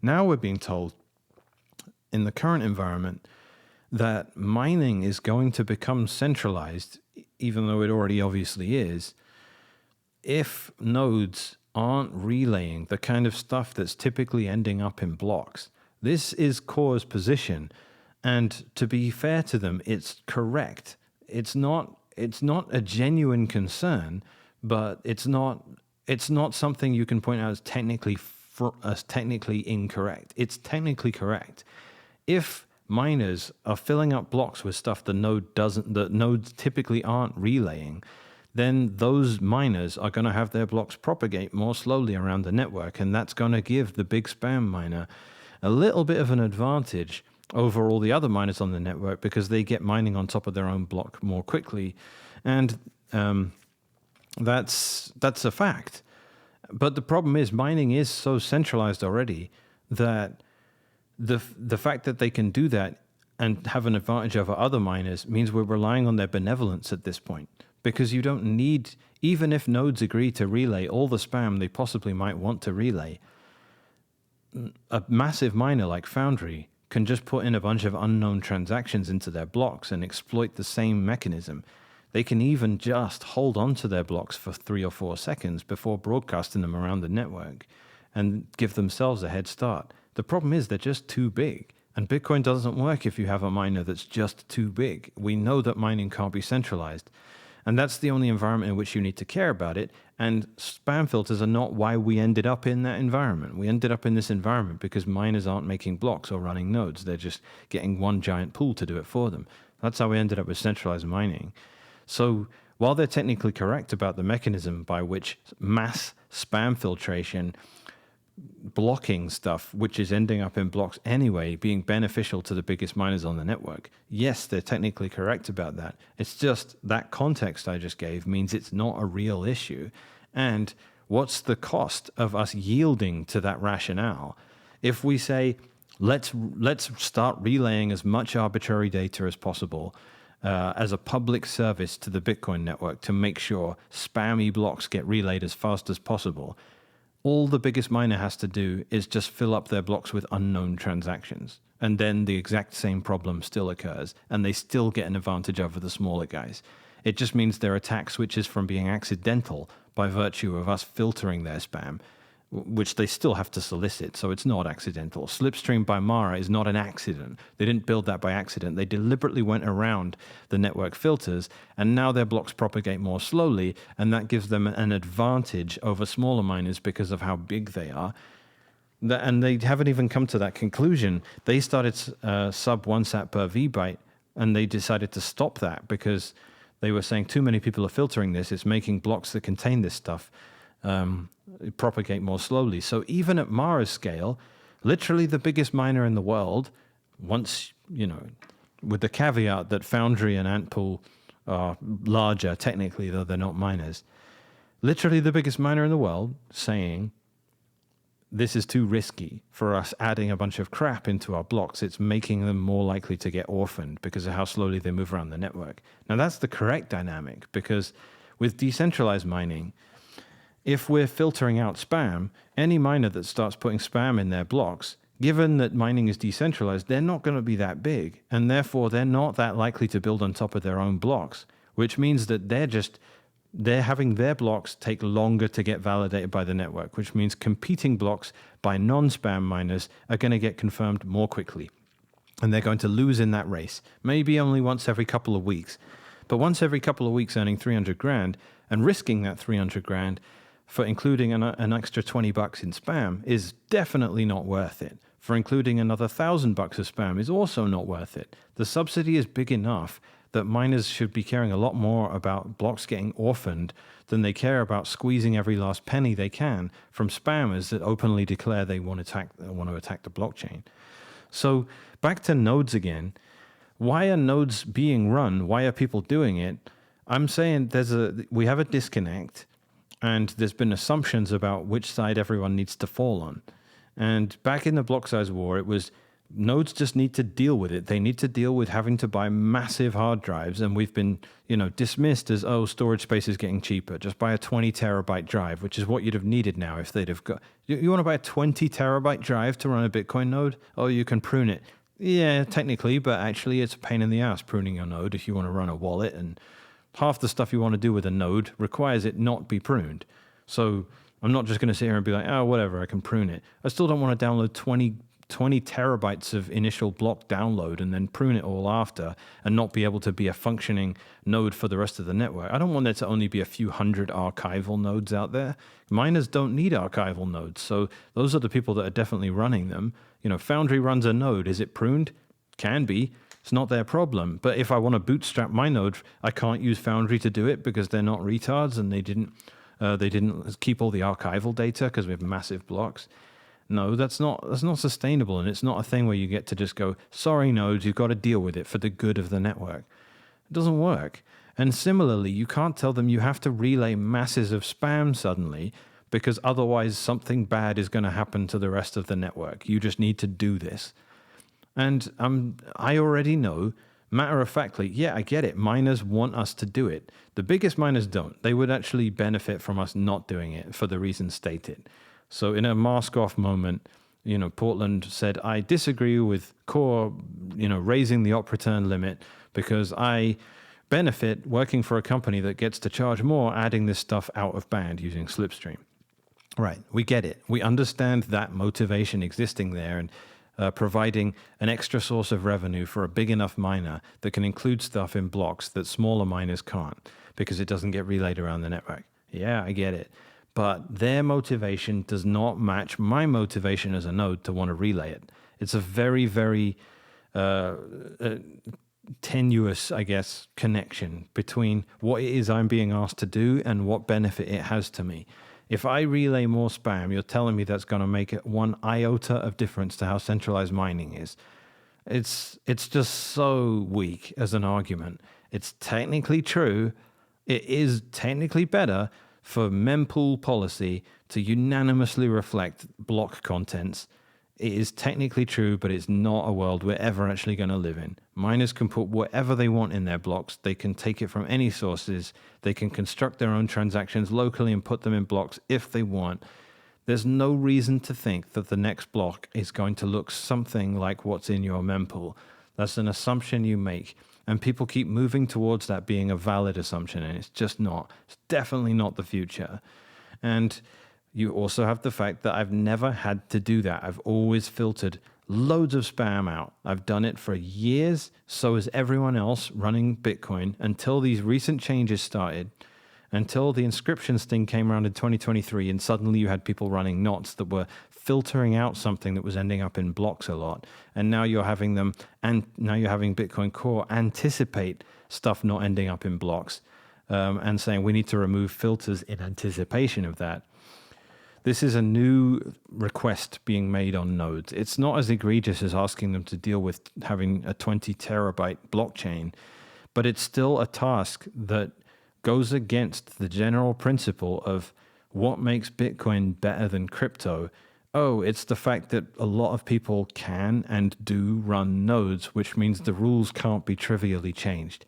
now we're being told in the current environment that mining is going to become centralized, even though it already obviously is, if nodes aren't relaying the kind of stuff that's typically ending up in blocks. This is Core's position, and to be fair to them, it's correct. It's not a genuine concern, but it's not something you can point out as technically incorrect. It's technically correct. If miners are filling up blocks with stuff that nodes typically aren't relaying, then those miners are going to have their blocks propagate more slowly around the network, and that's going to give the big spam miner a little bit of an advantage over all the other miners on the network, because they get mining on top of their own block more quickly, and that's a fact. But the problem is, mining is so centralized already that the fact that they can do that and have an advantage over other miners means we're relying on their benevolence at this point, because you don't need, even if nodes agree to relay all the spam they possibly might want to relay, a massive miner like Foundry can just put in a bunch of unknown transactions into their blocks and exploit the same mechanism. They can even just hold on to their blocks for 3 or 4 seconds before broadcasting them around the network and give themselves a head start. The problem is they're just too big, and Bitcoin doesn't work if you have a miner that's just too big. We know that mining can't be centralized, and that's the only environment in which you need to care about it. And spam filters are not why we ended up in that environment. We ended up in this environment because miners aren't making blocks or running nodes. They're just getting one giant pool to do it for them. That's how we ended up with centralized mining. So while they're technically correct about the mechanism by which mass spam filtration, blocking stuff, which is ending up in blocks anyway, being beneficial to the biggest miners on the network, yes, they're technically correct about that. It's just that context I just gave means it's not a real issue. And what's the cost of us yielding to that rationale? If we say, let's start relaying as much arbitrary data as possible as a public service to the Bitcoin network to make sure spammy blocks get relayed as fast as possible, all the biggest miner has to do is just fill up their blocks with unknown transactions. And then the exact same problem still occurs, and they still get an advantage over the smaller guys. It just means their attack switches from being accidental by virtue of us filtering their spam, which they still have to solicit, so it's not accidental. Slipstream by Mara is not an accident. They didn't build that by accident. They deliberately went around the network filters, and now their blocks propagate more slowly, and that gives them an advantage over smaller miners because of how big they are. And they haven't even come to that conclusion. They started sub 1 sat per vbyte, and they decided to stop that because they were saying too many people are filtering this. It's making blocks that contain this stuff propagate more slowly. So even at Mara's scale, literally the biggest miner in the world, once, with the caveat that Foundry and Antpool are larger technically, though they're not miners, literally the biggest miner in the world, saying, this is too risky for us adding a bunch of crap into our blocks. It's making them more likely to get orphaned because of how slowly they move around the network. Now, that's the correct dynamic, because with decentralized mining, if we're filtering out spam, any miner that starts putting spam in their blocks, given that mining is decentralized, they're not going to be that big, and therefore they're not that likely to build on top of their own blocks, which means that they're having their blocks take longer to get validated by the network, which means competing blocks by non-spam miners are going to get confirmed more quickly. And they're going to lose in that race, maybe only once every couple of weeks. But once every couple of weeks earning 300 grand and risking that 300 grand for including an extra $20 in spam is definitely not worth it. For including another $1,000 of spam is also not worth it. The subsidy is big enough that miners should be caring a lot more about blocks getting orphaned than they care about squeezing every last penny they can from spammers that openly declare they want to attack the blockchain. So back to nodes again. Why are nodes being run? Why are people doing it? I'm saying we have a disconnect, and there's been assumptions about which side everyone needs to fall on. And back in the block size war, it was nodes just need to deal with it. They need to deal with having to buy massive hard drives, and we've been, dismissed as, storage space is getting cheaper. Just buy a 20 terabyte drive, which is what you'd have needed now if they'd have got. You want to buy a 20 terabyte drive to run a Bitcoin node? Oh, you can prune it. Yeah, technically, but actually it's a pain in the ass pruning your node if you want to run a wallet, and half the stuff you want to do with a node requires it not be pruned. So I'm not just going to sit here and be like, oh, whatever, I can prune it. I still don't want to download 20 terabytes of initial block download and then prune it all after and not be able to be a functioning node for the rest of the network. I don't want there to only be a few hundred archival nodes out there. Miners don't need archival nodes. So those are the people that are definitely running them. Foundry runs a node. Is it pruned? Can be. It's not their problem. But if I want to bootstrap my node, I can't use Foundry to do it because they're not retards and they didn't keep all the archival data because we have massive blocks. No, that's not sustainable, and it's not a thing where you get to just go, sorry, nodes, you've got to deal with it for the good of the network. It doesn't work. And similarly, you can't tell them you have to relay masses of spam suddenly because otherwise something bad is going to happen to the rest of the network. You just need to do this. And I already know, matter-of-factly, yeah, I get it. Miners want us to do it. The biggest miners don't. They would actually benefit from us not doing it for the reasons stated. So in a mask-off moment, Portland said, I disagree with Core, raising the op return limit because I benefit working for a company that gets to charge more adding this stuff out of band using Slipstream. Right, we get it. We understand that motivation existing there and providing an extra source of revenue for a big enough miner that can include stuff in blocks that smaller miners can't because it doesn't get relayed around the network. Yeah, I get it. But their motivation does not match my motivation as a node to want to relay it. It's a very, very tenuous, I guess, connection between what it is I'm being asked to do and what benefit it has to me. If I relay more spam, you're telling me that's going to make it one iota of difference to how centralized mining is. It's just so weak as an argument. It's technically true. It is technically better for mempool policy to unanimously reflect block contents. It is technically true, but it's not a world we're ever actually going to live in. Miners can put whatever they want in their blocks. They can take it from any sources. They can construct their own transactions locally and put them in blocks if they want. There's no reason to think that the next block is going to look something like what's in your mempool. That's an assumption you make. And people keep moving towards that being a valid assumption, and it's just not. It's definitely not the future. And you also have the fact that I've never had to do that. I've always filtered loads of spam out. I've done it for years. So has everyone else running Bitcoin until these recent changes started, until the inscriptions thing came around in 2023, and suddenly you had people running knots that were filtering out something that was ending up in blocks a lot. And now you're having them, and now you're having Bitcoin Core anticipate stuff not ending up in blocks, and saying we need to remove filters in anticipation of that. This is a new request being made on nodes. It's not as egregious as asking them to deal with having a 20 terabyte blockchain, but it's still a task that goes against the general principle of what makes Bitcoin better than crypto. Oh, it's the fact that a lot of people can and do run nodes, which means the rules can't be trivially changed.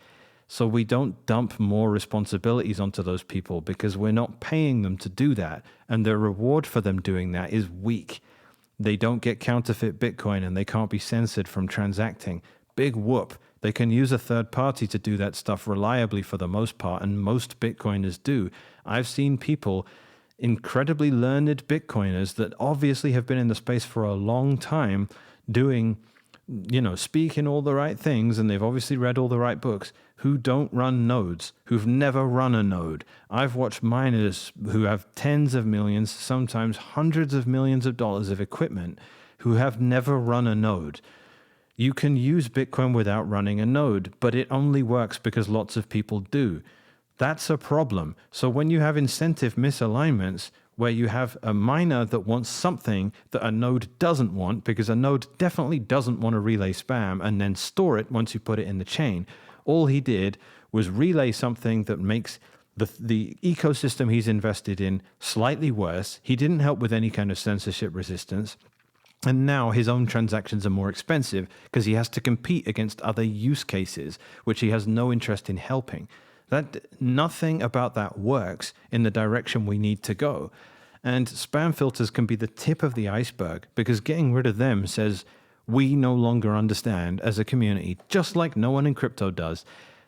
So we don't dump more responsibilities onto those people because we're not paying them to do that. And the reward for them doing that is weak. They don't get counterfeit Bitcoin and they can't be censored from transacting. Big whoop. They can use a third party to do that stuff reliably for the most part, and most Bitcoiners do. I've seen people, incredibly learned Bitcoiners that obviously have been in the space for a long time doing, speaking all the right things, and they've obviously read all the right books, who don't run nodes, who've never run a node. I've watched miners who have tens of millions, sometimes hundreds of millions of dollars of equipment, who have never run a node. You can use Bitcoin without running a node, but it only works because lots of people do. That's a problem. So when you have incentive misalignments, where you have a miner that wants something that a node doesn't want, because a node definitely doesn't want to relay spam and then store it once you put it in the chain. All he did was relay something that makes the ecosystem he's invested in slightly worse. He didn't help with any kind of censorship resistance. And now his own transactions are more expensive because he has to compete against other use cases, which he has no interest in helping. Nothing about that works in the direction we need to go. And spam filters can be the tip of the iceberg, because getting rid of them says we no longer understand as a community, just like no one in crypto does,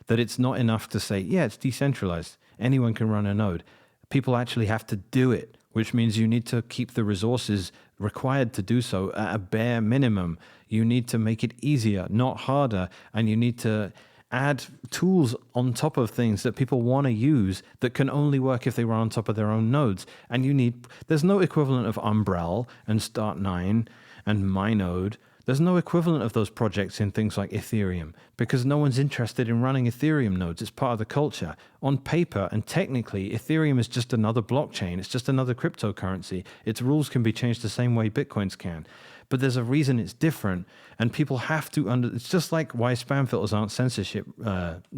that it's not enough to say, yeah, it's decentralized. Anyone can run a node. People actually have to do it, which means you need to keep the resources required to do so at a bare minimum. You need to make it easier, not harder, and you need to add tools on top of things that people want to use that can only work if they run on top of their own nodes. And there's no equivalent of Umbrel and Start9 and MyNode. There's no equivalent of those projects in things like Ethereum, because no one's interested in running Ethereum nodes. It's part of the culture. On paper and technically, Ethereum is just another blockchain. It's just another cryptocurrency. Its rules can be changed the same way Bitcoin's can. But there's a reason it's different, and people have to it's just like why spam filters aren't censorship,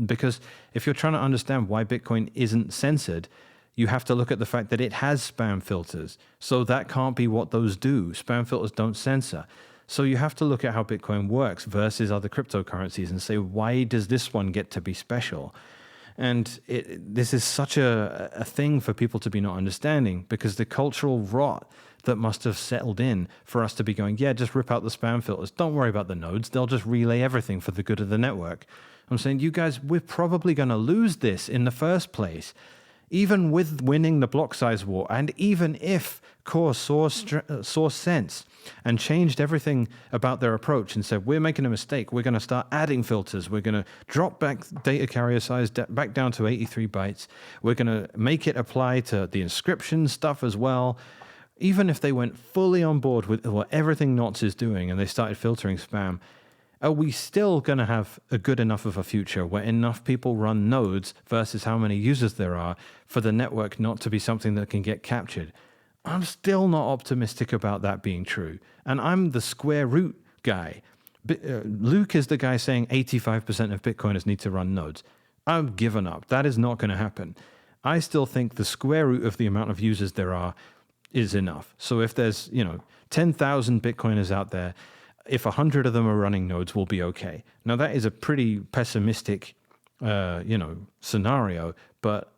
because if you're trying to understand why Bitcoin isn't censored, you have to look at the fact that it has spam filters. So that can't be what those do. Spam filters don't censor. So you have to look at how Bitcoin works versus other cryptocurrencies and say, why does this one get to be special? And this is such a thing for people to be not understanding, because the cultural rot that must have settled in for us to be going, yeah, just rip out the spam filters. Don't worry about the nodes. They'll just relay everything for the good of the network. I'm saying, you guys, we're probably going to lose this in the first place, even with winning the block size war. And even if Core saw sense and changed everything about their approach and said, we're making a mistake, we're going to start adding filters, we're going to drop back data carrier size back down to 83 bytes, we're going to make it apply to the inscription stuff as well. Even if they went fully on board with what everything Knots is doing and they started filtering spam, are we still going to have a good enough of a future where enough people run nodes versus how many users there are for the network not to be something that can get captured? I'm still not optimistic about that being true. And I'm the square root guy. Luke is the guy saying 85% of Bitcoiners need to run nodes. I've given up. That is not going to happen. I still think the square root of the amount of users there are is enough. So if there's 10,000 Bitcoiners out there, if 100 of them are running nodes, we'll be okay. Now that is a pretty pessimistic scenario, but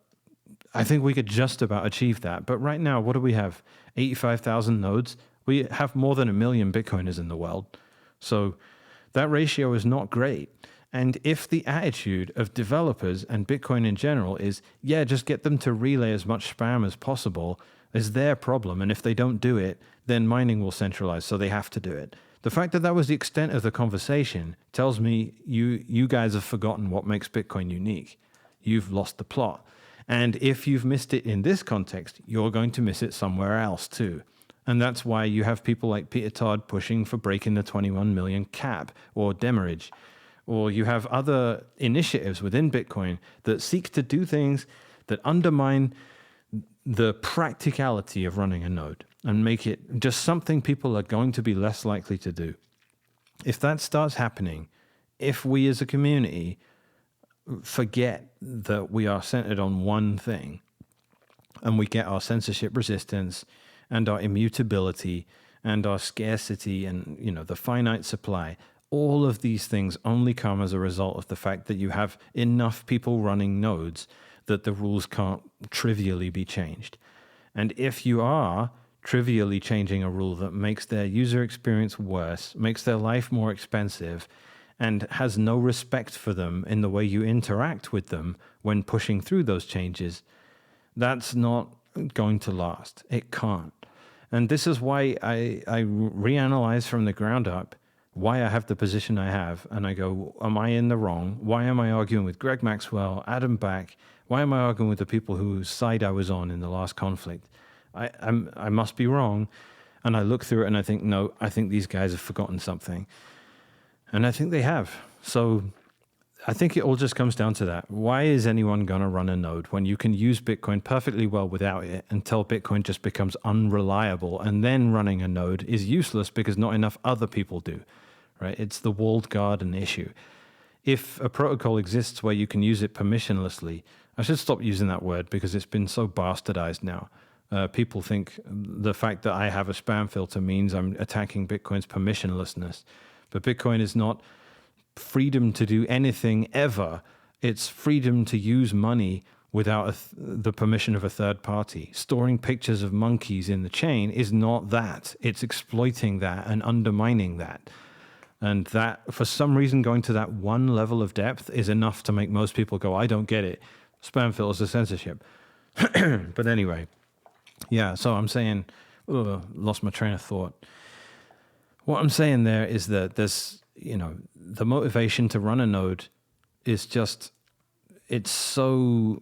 I think we could just about achieve that. But right now, what do we have? 85,000 nodes. We have more than 1 million Bitcoiners in the world. So that ratio is not great. And if the attitude of developers and Bitcoin in general is, yeah, just get them to relay as much spam as possible, is their problem. And if they don't do it, then mining will centralize, so they have to do it. The fact that that was the extent of the conversation tells me you guys have forgotten what makes Bitcoin unique. You've lost the plot. And if you've missed it in this context, you're going to miss it somewhere else too. And that's why you have people like Peter Todd pushing for breaking the 21 million cap or demurrage. Or you have other initiatives within Bitcoin that seek to do things that undermine the practicality of running a node and make it just something people are going to be less likely to do. If that starts happening, if we as a community forget that we are centered on one thing, and we get our censorship resistance and our immutability and our scarcity and, the finite supply. All of these things only come as a result of the fact that you have enough people running nodes that the rules can't trivially be changed. And if you are trivially changing a rule that makes their user experience worse, makes their life more expensive, and has no respect for them in the way you interact with them when pushing through those changes, that's not going to last. It can't. And this is why I reanalyze from the ground up why I have the position I have. And I go, am I in the wrong? Why am I arguing with Greg Maxwell, Adam Back? Why am I arguing with the people whose side I was on in the last conflict? I must be wrong. And I look through it and I think, no, I think these guys have forgotten something. And I think they have. So I think it all just comes down to that. Why is anyone going to run a node when you can use Bitcoin perfectly well without it until Bitcoin just becomes unreliable, and then running a node is useless because not enough other people do, right? It's the walled garden issue. If a protocol exists where you can use it permissionlessly, I should stop using that word because it's been so bastardized now. People think the fact that I have a spam filter means I'm attacking Bitcoin's permissionlessness. But Bitcoin is not freedom to do anything ever. It's freedom to use money without the permission of a third party. Storing pictures of monkeys in the chain is not that. It's exploiting that and undermining that. And that, for some reason, going to that one level of depth is enough to make most people go, I don't get it. Spam filters are censorship. But anyway, yeah, so I'm saying, lost my train of thought. What I'm saying there is that there's, the motivation to run a node is just, it's so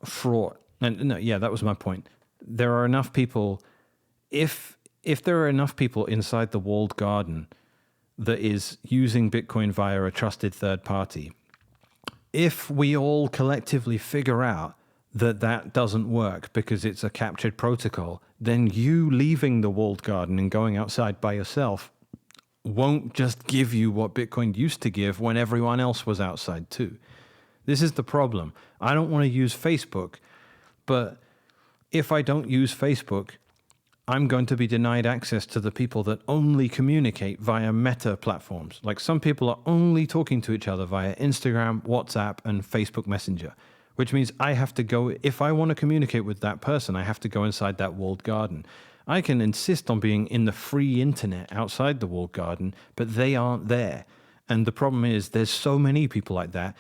fraught. And no, yeah, that was my point. There are enough people, if there are enough people inside the walled garden that is using Bitcoin via a trusted third party, if we all collectively figure out that that doesn't work because it's a captured protocol, then you leaving the walled garden and going outside by yourself won't just give you what Bitcoin used to give when everyone else was outside too. This is the problem. I don't want to use Facebook, but if I don't use Facebook, I'm going to be denied access to the people that only communicate via meta platforms. Like, some people are only talking to each other via Instagram, WhatsApp, and Facebook Messenger, which means I have to go, if I want to communicate with that person, I have to go inside that walled garden. I can insist on being in the free internet outside the walled garden, but they aren't there. And the problem is there's so many people like that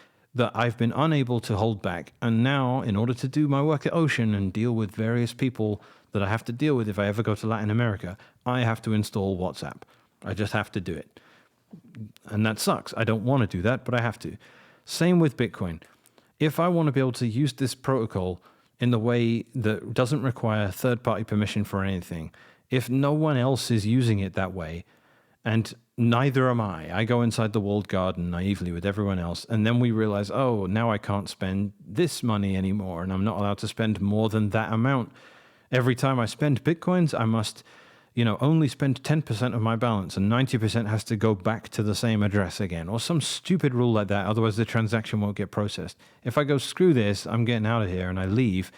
I've been unable to hold back. And now, in order to do my work at Ocean and deal with various people that I have to deal with if I ever go to Latin America, I have to install WhatsApp. I just have to do it. And that sucks. I don't want to do that, but I have to. Same with Bitcoin. If I want to be able to use this protocol in the way that doesn't require third-party permission for anything, if no one else is using it that way, and neither am I go inside the walled garden naively with everyone else, and then we realize, oh, now I can't spend this money anymore, and I'm not allowed to spend more than that amount. Every time I spend Bitcoins, I must, only spend 10% of my balance, and 90% has to go back to the same address again, or some stupid rule like that. Otherwise, the transaction won't get processed. If I go, screw this, I'm getting out of here, and I leave,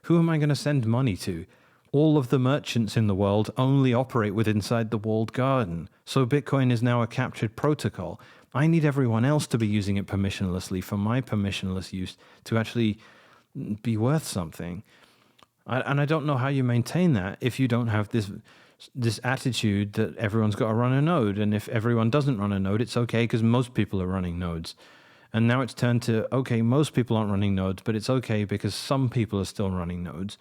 who am I going to send money to? All of the merchants in the world only operate with inside the walled garden. So Bitcoin is now a captured protocol. I need everyone else to be using it permissionlessly for my permissionless use to actually be worth something. And I don't know how you maintain that if you don't have this attitude that everyone's got to run a node. And if everyone doesn't run a node, it's okay because most people are running nodes. And now it's turned to, okay, most people aren't running nodes, but it's okay because some people are still running nodes.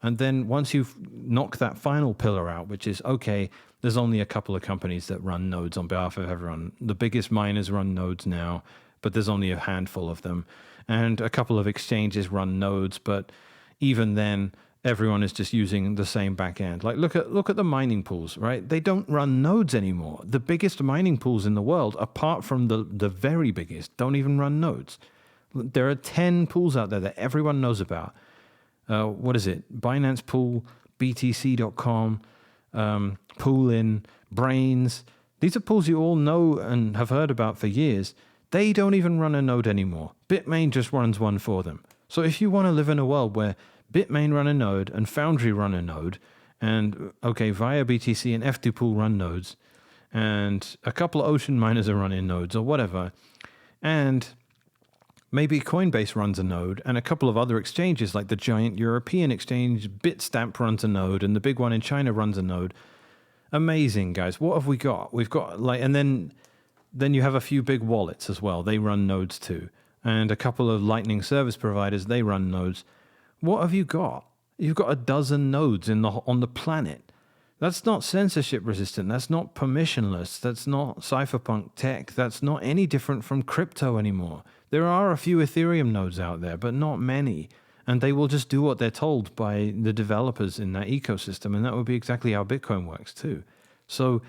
And then once you've knocked that final pillar out, which is, okay, there's only a couple of companies that run nodes on behalf of everyone. The biggest miners run nodes now, but there's only a handful of them. And a couple of exchanges run nodes, but even then, everyone is just using the same back end. Like, look at the mining pools, right? They don't run nodes anymore. The biggest mining pools in the world, apart from the very biggest, don't even run nodes. There are 10 pools out there that everyone knows about. What is it? Binance Pool, BTC.com, Poolin, Brains. These are pools you all know and have heard about for years. They don't even run a node anymore. Bitmain just runs one for them. So if you want to live in a world where Bitmain run a node and Foundry run a node, and okay, via BTC and F2Pool run nodes, and a couple of ocean miners are running nodes or whatever, and maybe Coinbase runs a node, and a couple of other exchanges like the giant European exchange Bitstamp runs a node, and the big one in China runs a node. Amazing, guys. What have we got? We've got and then you have a few big wallets as well. They run nodes too. And a couple of Lightning service providers, they run nodes. What have you got? You've got a dozen nodes on the planet. That's not censorship resistant. That's not permissionless. That's not cypherpunk tech. That's not any different from crypto anymore. There are a few Ethereum nodes out there, but not many. And they will just do what they're told by the developers in that ecosystem. And that would be exactly how Bitcoin works too. So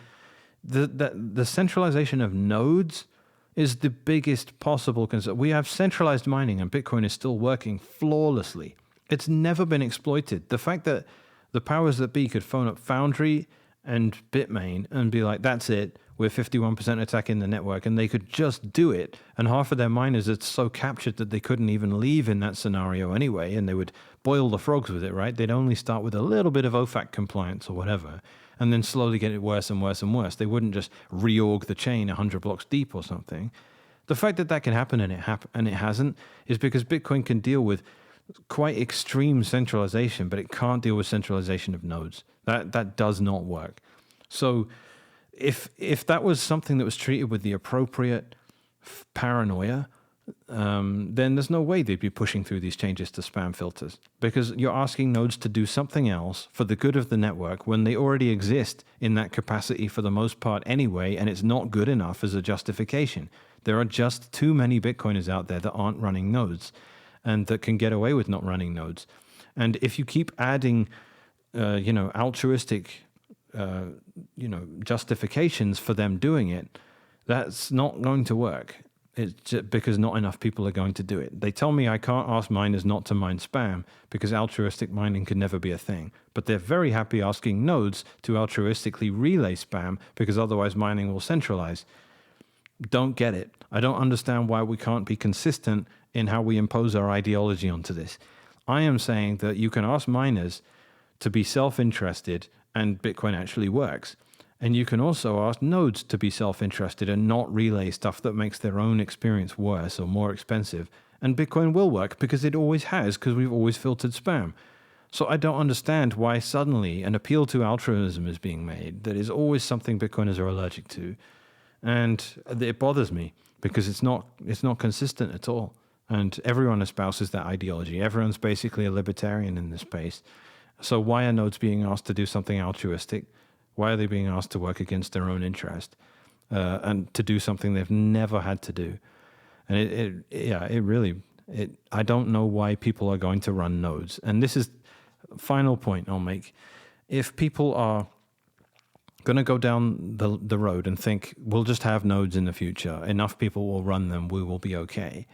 the centralization of nodes is the biggest possible concern. We have centralized mining and Bitcoin is still working flawlessly. It's never been exploited. The fact that the powers that be could phone up Foundry and Bitmain and be like, that's it, we're 51% attacking the network, and they could just do it. And half of their miners are so captured that they couldn't even leave in that scenario anyway, and they would boil the frogs with it, right? They'd only start with a little bit of OFAC compliance or whatever, and then slowly get it worse and worse and worse. They wouldn't just reorg the chain 100 blocks deep or something. The fact that that can happen and it hasn't is because Bitcoin can deal with quite extreme centralization, but it can't deal with centralization of nodes. That does not work. So if that was something that was treated with the appropriate paranoia, then there's no way they'd be pushing through these changes to spam filters, because you're asking nodes to do something else for the good of the network when they already exist in that capacity for the most part anyway, and it's not good enough as a justification. There are just too many Bitcoiners out there that aren't running nodes and that can get away with not running nodes. And if you keep adding, altruistic, justifications for them doing it, that's not going to work. It's just because not enough people are going to do it. They tell me I can't ask miners not to mine spam because altruistic mining could never be a thing. But they're very happy asking nodes to altruistically relay spam because otherwise mining will centralize. Don't get it. I don't understand why we can't be consistent in how we impose our ideology onto this. I am saying that you can ask miners to be self-interested and Bitcoin actually works. And you can also ask nodes to be self-interested and not relay stuff that makes their own experience worse or more expensive. And Bitcoin will work because it always has, because we've always filtered spam. So I don't understand why suddenly an appeal to altruism is being made that is always something Bitcoiners are allergic to. And it bothers me because it's not consistent at all. And everyone espouses that ideology. Everyone's basically a libertarian in this space. So why are nodes being asked to do something altruistic? Why are they being asked to work against their own interest and to do something they've never had to do? And I don't know why people are going to run nodes. And this is the final point I'll make. If people are going to go down the road and think we'll just have nodes in the future, enough people will run them, we will be okay.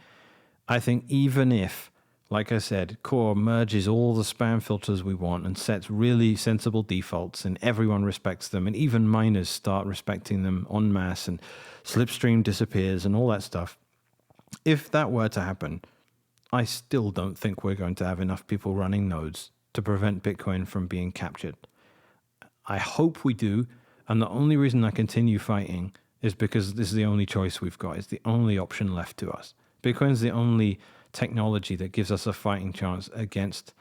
I think even if, like I said, Core merges all the spam filters we want and sets really sensible defaults and everyone respects them, and even miners start respecting them en masse and Slipstream disappears and all that stuff. If that were to happen, I still don't think we're going to have enough people running nodes to prevent Bitcoin from being captured. I hope we do, and the only reason I continue fighting is because this is the only choice we've got. It's the only option left to us. Bitcoin's the only technology that gives us a fighting chance against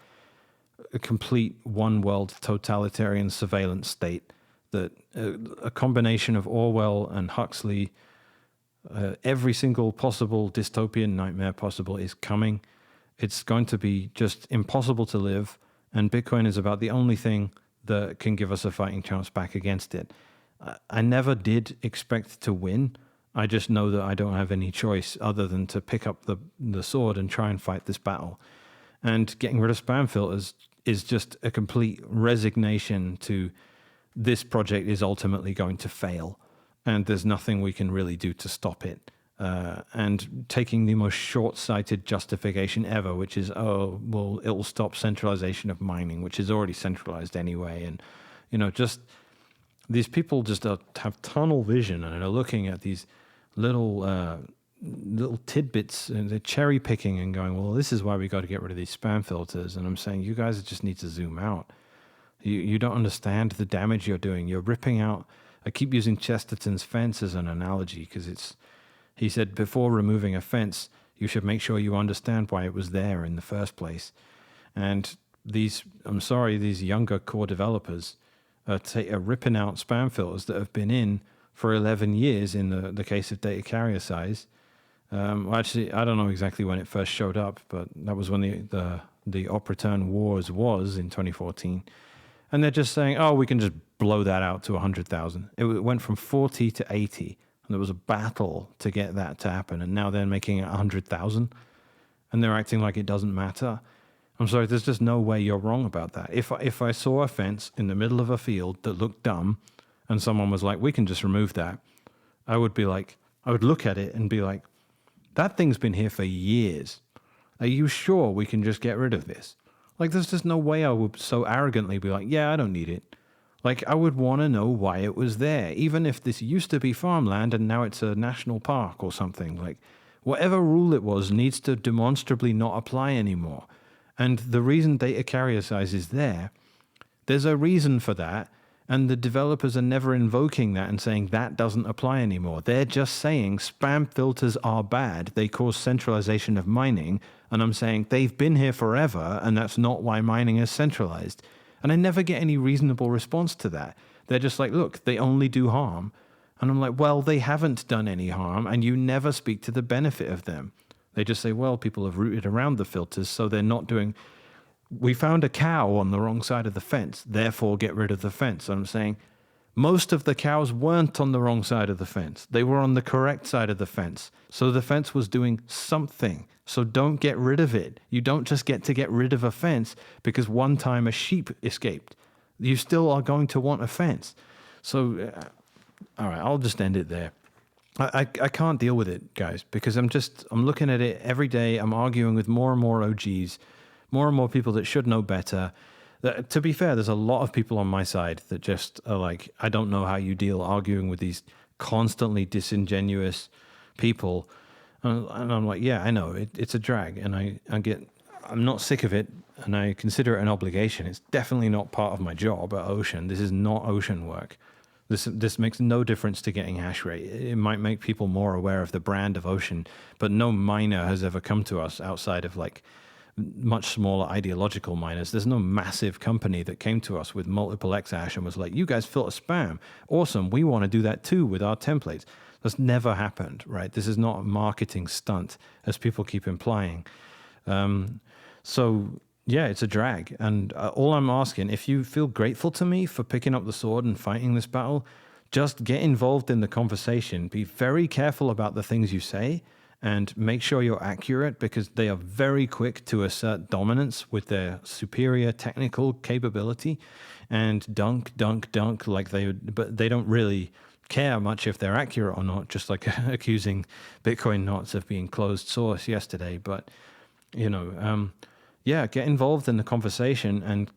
a complete one world totalitarian surveillance state that a combination of Orwell and Huxley, every single possible dystopian nightmare possible is coming. It's going to be just impossible to live, and Bitcoin is about the only thing that can give us a fighting chance back against it. I never did expect to win. I just know that I don't have any choice other than to pick up the sword and try and fight this battle. And getting rid of spam filters is just a complete resignation to this project is ultimately going to fail, and there's nothing we can really do to stop it. And taking the most short-sighted justification ever, which is, it'll stop centralization of mining, which is already centralized anyway. And, just these people just have tunnel vision and are looking at these little little tidbits, and they're cherry picking and going, well, this is why we got to get rid of these spam filters. And I'm saying, you guys just need to zoom out. You don't understand the damage you're doing. You're ripping out. I keep using Chesterton's fence as an analogy because he said before removing a fence, you should make sure you understand why it was there in the first place. And these younger core developers are ripping out spam filters that have been in for 11 years in the case of data carrier size. Actually, I don't know exactly when it first showed up, but that was when the op return wars was in 2014. And they're just saying, oh, we can just blow that out to 100,000. It went from 40 to 80. And there was a battle to get that to happen. And now they're making it 100,000. And they're acting like it doesn't matter. I'm sorry, there's just no way you're wrong about that. If I saw a fence in the middle of a field that looked dumb and someone was like, we can just remove that, I would look at it and be like, that thing's been here for years. Are you sure we can just get rid of this? Like, there's just no way I would so arrogantly be like, yeah, I don't need it. Like, I would want to know why it was there, even if this used to be farmland and now it's a national park or something. Like, whatever rule it was needs to demonstrably not apply anymore. And the reason data carrier size is there's a reason for that, and the developers are never invoking that and saying that doesn't apply anymore. They're just saying spam filters are bad. They cause centralization of mining, and I'm saying they've been here forever, and that's not why mining is centralized. And I never get any reasonable response to that. They're just like, look, they only do harm. And I'm like, well, they haven't done any harm, and you never speak to the benefit of them. They just say, well, people have rooted around the filters, so they're not doing... We found a cow on the wrong side of the fence, therefore get rid of the fence. And I'm saying most of the cows weren't on the wrong side of the fence. They were on the correct side of the fence. So the fence was doing something. So don't get rid of it. You don't just get to get rid of a fence because one time a sheep escaped. You still are going to want a fence. So, all right, I'll just end it there. I can't deal with it, guys, because I'm looking at it every day. I'm arguing with more and more OGs, more and more people that should know better. To be fair, there's a lot of people on my side that just are like, I don't know how you deal arguing with these constantly disingenuous people. And I'm like, yeah, I know, it's a drag. And I'm not sick of it, and I consider it an obligation. It's definitely not part of my job at Ocean. This is not Ocean work. This makes no difference to getting hash rate. It might make people more aware of the brand of Ocean, but no miner has ever come to us outside of like much smaller ideological miners. There's no massive company that came to us with multiple exahash and was like, you guys filter spam. Awesome. We want to do that too with our templates. That's never happened, right? This is not a marketing stunt, as people keep implying. So yeah, it's a drag. And all I'm asking, if you feel grateful to me for picking up the sword and fighting this battle, just get involved in the conversation. Be very careful about the things you say, and make sure you're accurate, because they are very quick to assert dominance with their superior technical capability and dunk, but they don't really care much if they're accurate or not, just like accusing Bitcoin knots of being closed source yesterday. But, yeah, get involved in the conversation, and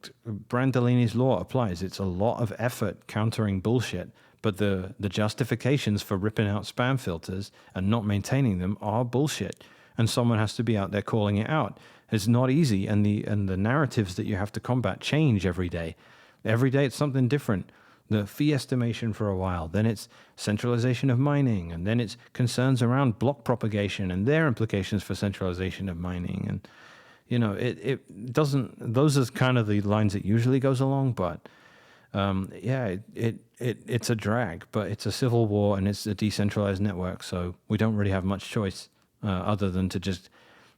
Brandolini's law applies. It's a lot of effort countering bullshit, but the justifications for ripping out spam filters and not maintaining them are bullshit, and someone has to be out there calling it out. It's not easy, and the narratives that you have to combat change every day. Every day it's something different. The fee estimation for a while, then it's centralization of mining, and then it's concerns around block propagation and their implications for centralization of mining. And it doesn't. Those are kind of the lines it usually goes along, but. It's a drag, but it's a civil war and it's a decentralized network, so we don't really have much choice other than to just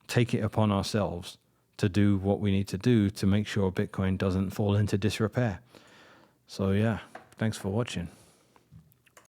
take it upon ourselves to do what we need to do to make sure Bitcoin doesn't fall into disrepair. So yeah, thanks for watching.